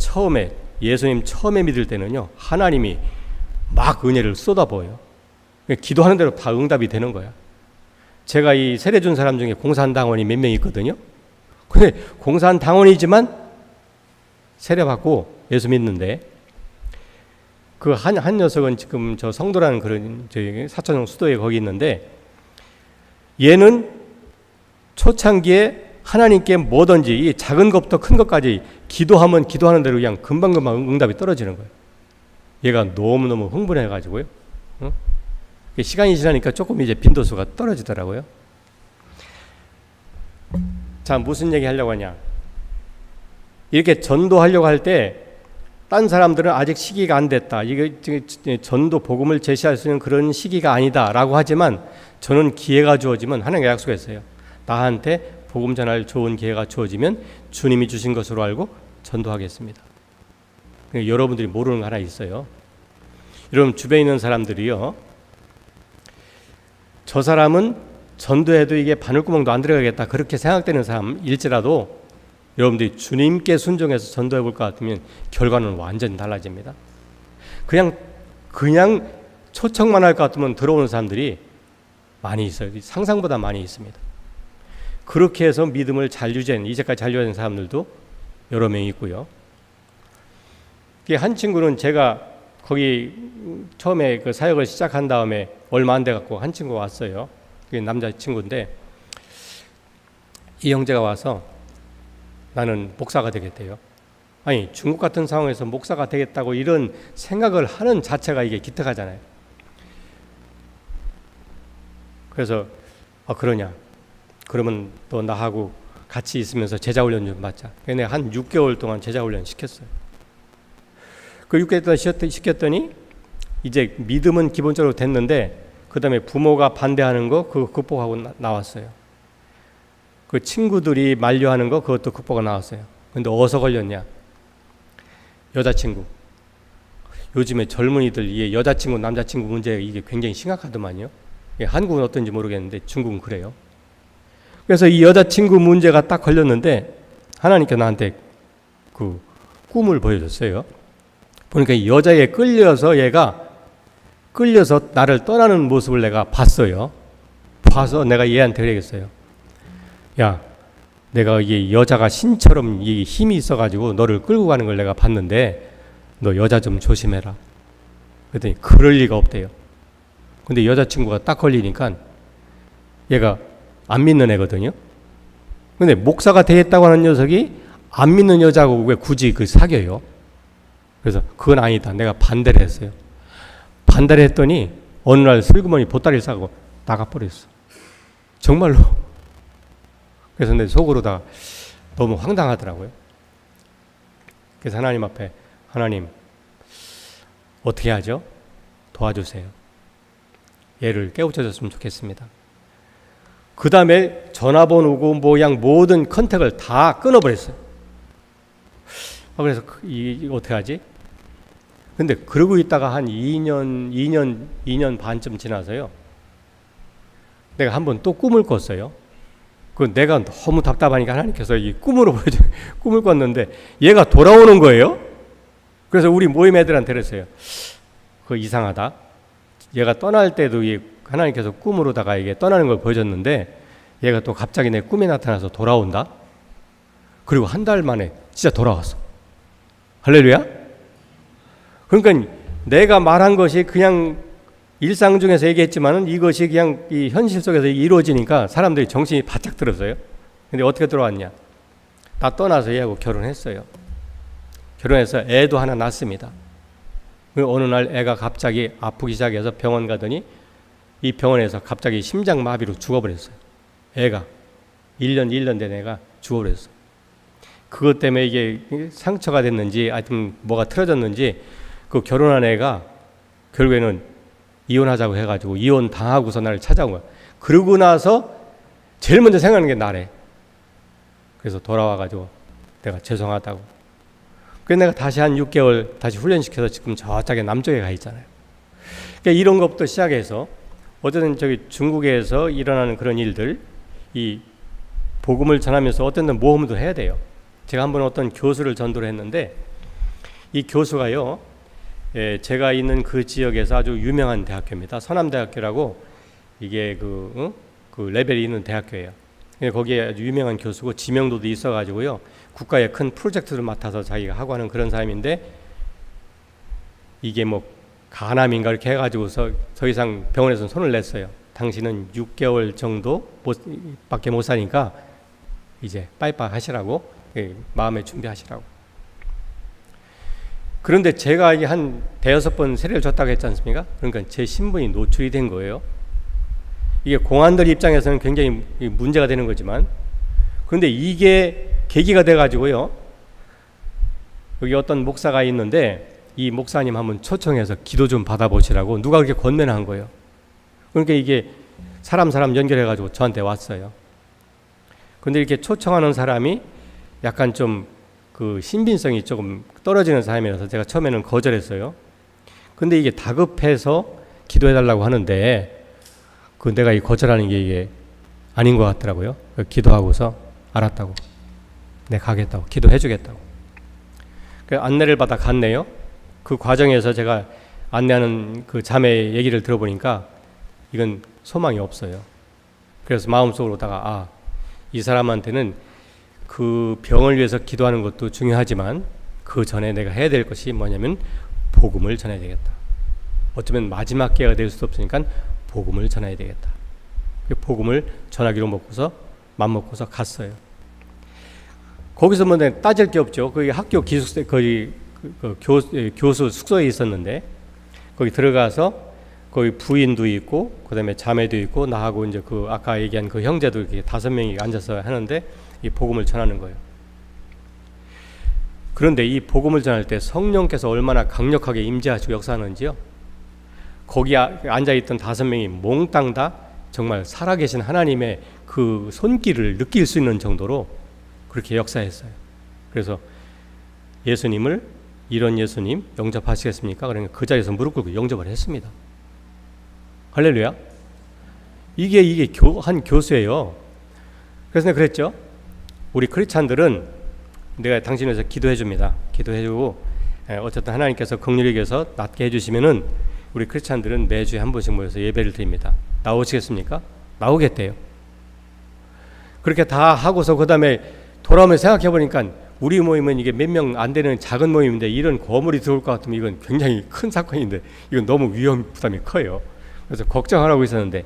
예수님 처음에 믿을 때는요, 하나님이 막 은혜를 쏟아부어요. 기도하는 대로 다 응답이 되는 거야. 제가 이 세례 준 사람 중에 공산 당원이 몇 명 있거든요. 근데 공산 당원이지만 세례 받고 예수 믿는데 그 한 녀석은 지금 저 성도라는 그런 저희 사천동 수도에 거기 있는데, 얘는 초창기에 하나님께 뭐든지 이 작은 것부터 큰 것까지 기도하면 기도하는 대로 그냥 금방금방 응답이 떨어지는 거예요. 얘가 너무너무 흥분해가지고요. 시간이 지나니까 조금 이제 빈도수가 떨어지더라고요. 자, 무슨 얘기 하려고 하냐. 이렇게 전도하려고 할 때 딴 사람들은 아직 시기가 안 됐다. 이게 전도 복음을 제시할 수 있는 그런 시기가 아니다라고 하지만 저는 기회가 주어지면 하나님께 약속했어요. 나한테 복음 전할 좋은 기회가 주어지면 주님이 주신 것으로 알고 전도하겠습니다. 여러분들이 모르는 거 하나 있어요. 여러분 주변에 있는 사람들이요, 저 사람은 전도해도 이게 바늘구멍도 안 들어가겠다 그렇게 생각되는 사람일지라도 여러분들이 주님께 순종해서 전도해 볼 것 같으면 결과는 완전히 달라집니다. 그냥 초청만 할 것 같으면 들어오는 사람들이 많이 있어요. 상상보다 많이 있습니다. 그렇게 해서 믿음을 잘 유지한, 이제까지 잘 유지한 사람들도 여러 명 있고요. 한 친구는 제가 거기 처음에 그 사역을 시작한 다음에 얼마 안 돼 갖고 한 친구가 왔어요. 그게 남자 친구인데, 이 형제가 와서 나는 목사가 되겠대요. 아니, 중국 같은 상황에서 목사가 되겠다고 이런 생각을 하는 자체가 이게 기특하잖아요. 그래서 그러냐, 그러면 또 나하고 같이 있으면서 제자훈련 좀 받자. 내가 한 6개월 동안 제자훈련 시켰어요. 그 6개월 동안 시켰더니 이제 믿음은 기본적으로 됐는데, 그 다음에 부모가 반대하는 거 그거 극복하고 나왔어요. 그 친구들이 만류하는 거 그것도 극복하고 나왔어요. 근데 어디서 걸렸냐? 여자친구. 요즘에 젊은이들 이게 여자친구 남자친구 문제 이게 굉장히 심각하더만요. 한국은 어떤지 모르겠는데 중국은 그래요. 그래서 이 여자친구 문제가 딱 걸렸는데 하나님께 나한테 그 꿈을 보여줬어요. 보니까 이 여자에 끌려서 얘가 끌려서 나를 떠나는 모습을 내가 봤어요. 봐서 내가 얘한테 그러겠어요. 야, 내가 이게 여자가 신처럼 이 힘이 있어가지고 너를 끌고 가는 걸 내가 봤는데 너 여자 좀 조심해라. 그랬더니 그럴 리가 없대요. 근데 여자친구가 딱 걸리니까 얘가 안 믿는 애거든요. 근데 목사가 되겠다고 하는 녀석이 안 믿는 여자하고 왜 굳이 그 사귀어요? 그래서 그건 아니다. 내가 반대를 했어요. 반대를 했더니 어느 날 슬그머니 보따리를 싸고 나가버렸어. 정말로. 그래서 내 속으로 다 너무 황당하더라고요. 그래서 하나님 앞에, 하나님 어떻게 하죠? 도와주세요. 얘를 깨우쳐줬으면 좋겠습니다. 그 다음에 전화번호고 모양 모든 컨택을 다 끊어버렸어요. 그래서 이거 어떻게 하지? 근데 그러고 있다가 한 2년 반쯤 지나서요, 내가 한번 또 꿈을 꿨어요. 그 내가 너무 답답하니까 하나님께서 이 꿈으로 보여줘. 꿈을 꿨는데 얘가 돌아오는 거예요. 그래서 우리 모임 애들한테 그랬어요. 그 이상하다. 얘가 떠날 때도 이 하나님께서 꿈으로다가 이게 떠나는 걸 보여줬는데 얘가 또 갑자기 내 꿈에 나타나서 돌아온다. 그리고 한 달 만에 진짜 돌아왔어. 할렐루야. 그러니까 내가 말한 것이 그냥 일상 중에서 얘기했지만은 이것이 그냥 이 현실 속에서 이루어지니까 사람들이 정신이 바짝 들었어요. 근데 어떻게 들어왔냐? 다 떠나서 얘하고 결혼했어요. 결혼해서 애도 하나 낳습니다. 어느 날 애가 갑자기 아프기 시작해서 병원 가더니 이 병원에서 갑자기 심장마비로 죽어버렸어요. 애가 1년 된 애가 죽어버렸어. 그것 때문에 이게 상처가 됐는지 하여튼 뭐가 틀어졌는지 그 결혼한 애가 결국에는 이혼하자고 해가지고 이혼 당하고서 나를 찾아온 거야. 그러고 나서 제일 먼저 생각하는 게 나래. 그래서 돌아와가지고 내가 죄송하다고. 그래서 내가 다시 한 6개월 다시 훈련시켜서 지금 저쪽에 남쪽에 가 있잖아요. 그러니까 이런 것부터 시작해서 어쨌든 저기 중국에서 일어나는 그런 일들, 이 복음을 전하면서 어떤 데는 모험도 해야 돼요. 제가 한번 어떤 교수를 전도를 했는데 이 교수가요, 제가 있는 그 지역에서 아주 유명한 대학교입니다. 서남대학교라고 이게 그 레벨이 있는 대학교예요. 거기에 아주 유명한 교수고 지명도도 있어가지고요, 국가의 큰 프로젝트를 맡아서 자기가 하고 하는 그런 사람인데 이게 뭐 간암인가 이렇게 해가지고서 더 이상 병원에서 손을 냈어요. 당신은 6개월 정도 밖에 못 사니까 이제 빠이빠이 하시라고, 마음의 준비하시라고. 그런데 제가 이게 한 대여섯 번 세례를 줬다고 했지 않습니까? 그러니까 제 신분이 노출이 된 거예요. 이게 공안들 입장에서는 굉장히 문제가 되는 거지만, 그런데 이게 계기가 돼가지고요, 여기 어떤 목사가 있는데 이 목사님 한번 초청해서 기도 좀 받아보시라고 누가 그렇게 권면한 거예요. 그러니까 이게 사람 연결해가지고 저한테 왔어요. 근데 이렇게 초청하는 사람이 약간 좀 그 신빙성이 조금 떨어지는 사람이라서 제가 처음에는 거절했어요. 근데 이게 다급해서 기도해달라고 하는데 그 내가 이 거절하는 게 이게 아닌 것 같더라고요. 기도하고서 알았다고, 네 가겠다고, 기도해주겠다고. 그 안내를 받아 갔네요. 그 과정에서 제가 안내하는 그 자매 얘기를 들어보니까 이건 소망이 없어요. 그래서 마음속으로다가 이 사람한테는 그 병을 위해서 기도하는 것도 중요하지만 그 전에 내가 해야 될 것이 뭐냐면 복음을 전해야 되겠다. 어쩌면 마지막 기회가 될 수도 없으니까 복음을 전해야 되겠다. 그 복음을 전하기로 맘먹고서 갔어요. 거기서 뭐 따질 게 없죠. 거기 학교 기숙사, 거기 교수 숙소에 있었는데 거기 들어가서 거기 부인도 있고 그다음에 자매도 있고 나하고 이제 그 아까 얘기한 그 형제도 이렇게 5명이 앉아서 하는데 이 복음을 전하는 거예요. 그런데 이 복음을 전할 때 성령께서 얼마나 강력하게 임재하시고 역사하는지요. 거기 앉아있던 5명이 몽땅 다 정말 살아계신 하나님의 그 손길을 느낄 수 있는 정도로 그렇게 역사했어요. 그래서 예수님을, 이런 예수님 영접하시겠습니까? 그러니까 그 자리에서 무릎 꿇고 영접을 했습니다. 할렐루야. 이게 한 교수예요. 그래서 내가 그랬죠. 우리 크리스찬들은 내가 당신을 위해서 기도해 줍니다. 기도해주고 어쨌든 하나님께서 긍휼히 여겨서 낫게 해주시면은 우리 크리스찬들은 매주에 한 번씩 모여서 예배를 드립니다. 나오시겠습니까? 나오겠대요. 그렇게 다 하고서 그 다음에 돌아오면 생각해 보니까 우리 모임은 이게 몇 명 안 되는 작은 모임인데 이런 거물이 들어올 것 같으면 이건 굉장히 큰 사건인데 이건 너무 위험 부담이 커요. 그래서 걱정을 하고 있었는데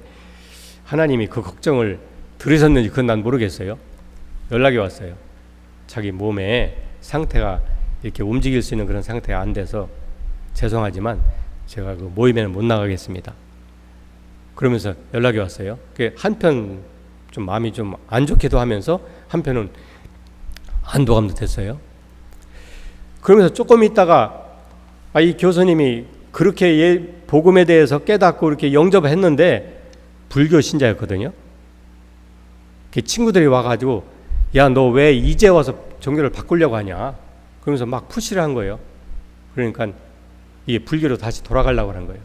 하나님이 그 걱정을 들으셨는지 그건 난 모르겠어요. 연락이 왔어요. 자기 몸에 상태가 이렇게 움직일 수 있는 그런 상태가 안 돼서 죄송하지만 제가 그 모임에는 못 나가겠습니다. 그러면서 연락이 왔어요. 한편 좀 마음이 좀 안 좋기도 하면서 한편은 안도감도 됐어요. 그러면서 조금 있다가 이 교수님이 그렇게 복음에 대해서 깨닫고 이렇게 영접을 했는데 불교 신자였거든요. 친구들이 와가지고 야, 너 왜 이제 와서 종교를 바꾸려고 하냐? 그러면서 막 푸시를 한 거예요. 그러니까 이게 불교로 다시 돌아가려고 하는 거예요.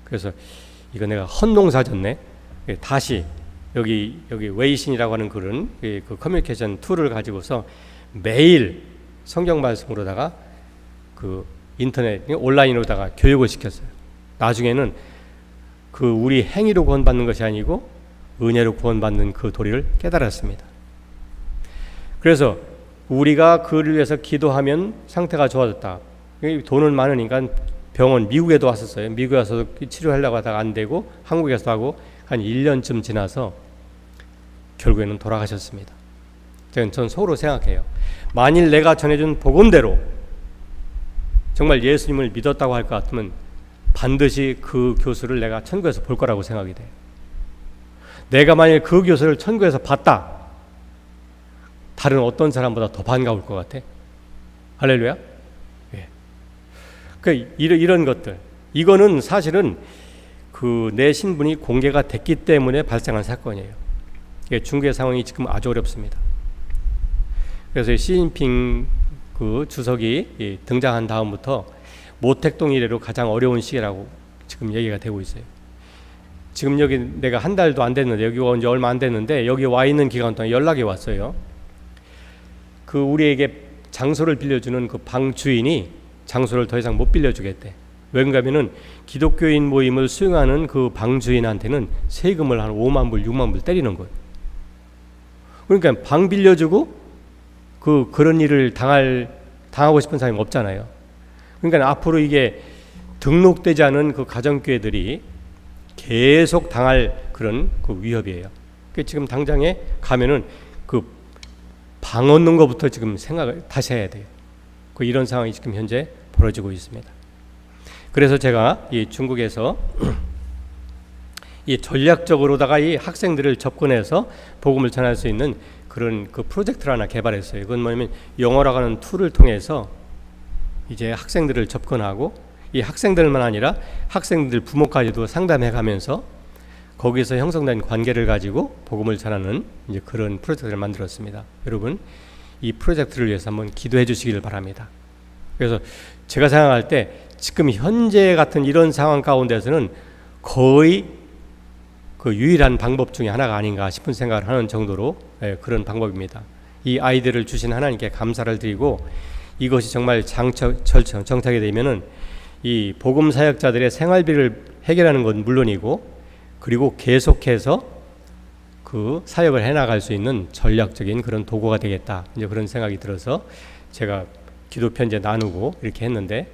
그래서 이거 내가 헛농사졌네. 다시 여기 웨이신이라고 하는 글은 그 커뮤니케이션 툴을 가지고서 매일 성경 말씀으로다가 그 인터넷 온라인으로다가 교육을 시켰어요. 나중에는 그 우리 행위로 구원받는 것이 아니고 은혜로 구원받는 그 도리를 깨달았습니다. 그래서 우리가 그를 위해서 기도하면 상태가 좋아졌다. 돈은 많으니까 병원 미국에도 왔었어요. 미국에 와서 치료하려고 하다가 안 되고 한국에서 하고 한 1년쯤 지나서 결국에는 돌아가셨습니다. 전 속으로 생각해요. 만일 내가 전해준 복음대로 정말 예수님을 믿었다고 할 것 같으면 반드시 그 교수를 내가 천국에서 볼 거라고 생각이 돼요. 내가 만일 그 교수를 천국에서 봤다. 다른 어떤 사람보다 더 반가울 것 같아. 할렐루야. 예. 이런 것들. 이거는 사실은 그 내 신분이 공개가 됐기 때문에 발생한 사건이에요. 중국의 상황이 지금 아주 어렵습니다. 그래서 시진핑 그 주석이 등장한 다음부터 모택동 이래로 가장 어려운 시기라고 지금 얘기가 되고 있어요. 지금 여기 내가 한 달도 안 됐는데 여기 온 지 얼마 안 됐는데 여기 와 있는 기간 동안 연락이 왔어요. 그 우리에게 장소를 빌려주는 그 방 주인이 장소를 더 이상 못 빌려주겠대. 왜 그런가면은 기독교인 모임을 수용하는 그 방 주인한테는 세금을 한 5만 불, 6만 불 때리는 거예요. 그러니까 방 빌려주고 그런 일을 당하고 싶은 사람이 없잖아요. 그러니까 앞으로 이게 등록되지 않은 그 가정교회들이 계속 당할 그런 그 위협이에요. 그 지금 당장에 가면은 그 방 얻는 것부터 지금 생각을 다시 해야 돼요. 그 이런 상황이 지금 현재 벌어지고 있습니다. 그래서 제가 이 중국에서 이 전략적으로다가 이 학생들을 접근해서 복음을 전할 수 있는 그런 그 프로젝트를 하나 개발했어요. 그건 뭐냐면 영어라고 하는 툴을 통해서 이제 학생들을 접근하고 이 학생들만 아니라 학생들 부모까지도 상담해 가면서 거기서 형성된 관계를 가지고 복음을 전하는 이제 그런 프로젝트를 만들었습니다. 여러분, 이 프로젝트를 위해서 한번 기도해 주시기를 바랍니다. 그래서 제가 생각할 때 지금 현재 같은 이런 상황 가운데서는 거의 그 유일한 방법 중에 하나가 아닌가 싶은 생각을 하는 정도로 그런 방법입니다. 이 아이디어를 주신 하나님께 감사를 드리고 이것이 정말 정착이 되면은 이 복음 사역자들의 생활비를 해결하는 건 물론이고 그리고 계속해서 그 사역을 해나갈 수 있는 전략적인 그런 도구가 되겠다. 이제 그런 생각이 들어서 제가 기도 편지 나누고 이렇게 했는데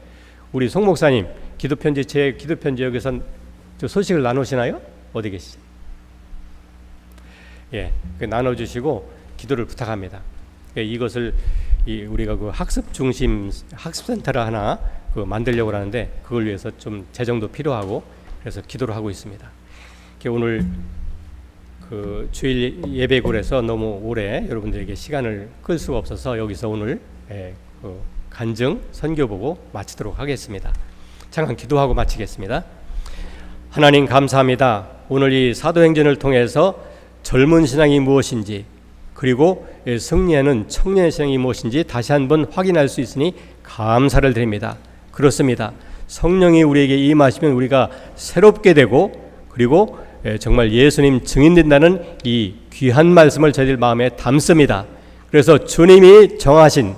우리 송 목사님 제 기도 편지 여기서 소식을 나누시나요? 어디 계시죠? 예, 나눠주시고 기도를 부탁합니다. 이것을 우리가 그 학습 중심 학습센터를 하나 만들려고 하는데 그걸 위해서 좀 재정도 필요하고 그래서 기도를 하고 있습니다. 오늘 그 주일 예배골에서 너무 오래 여러분들에게 시간을 끌 수가 없어서 여기서 오늘 그 간증 선교 보고 마치도록 하겠습니다. 잠깐 기도하고 마치겠습니다. 하나님 감사합니다. 오늘 이 사도행전을 통해서 젊은 신앙이 무엇인지 그리고 승리하는 청년 신앙이 무엇인지 다시 한번 확인할 수 있으니 감사를 드립니다. 그렇습니다. 성령이 우리에게 임하시면 우리가 새롭게 되고 그리고 정말 예수님 증인된다는 이 귀한 말씀을 저희들 마음에 담습니다. 그래서 주님이 정하신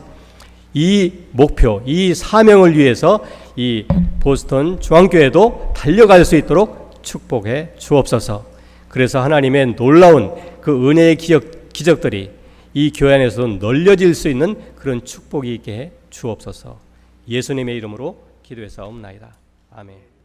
이 목표, 이 사명을 위해서 이 보스턴 중앙교회도 달려갈 수 있도록 축복해 주옵소서. 그래서 하나님의 놀라운 그 은혜의 기적들이 이 교회 안에서도 널려질 수 있는 그런 축복이 있게 해 주옵소서. 예수님의 이름으로 기도해 사옵나이다. 아멘.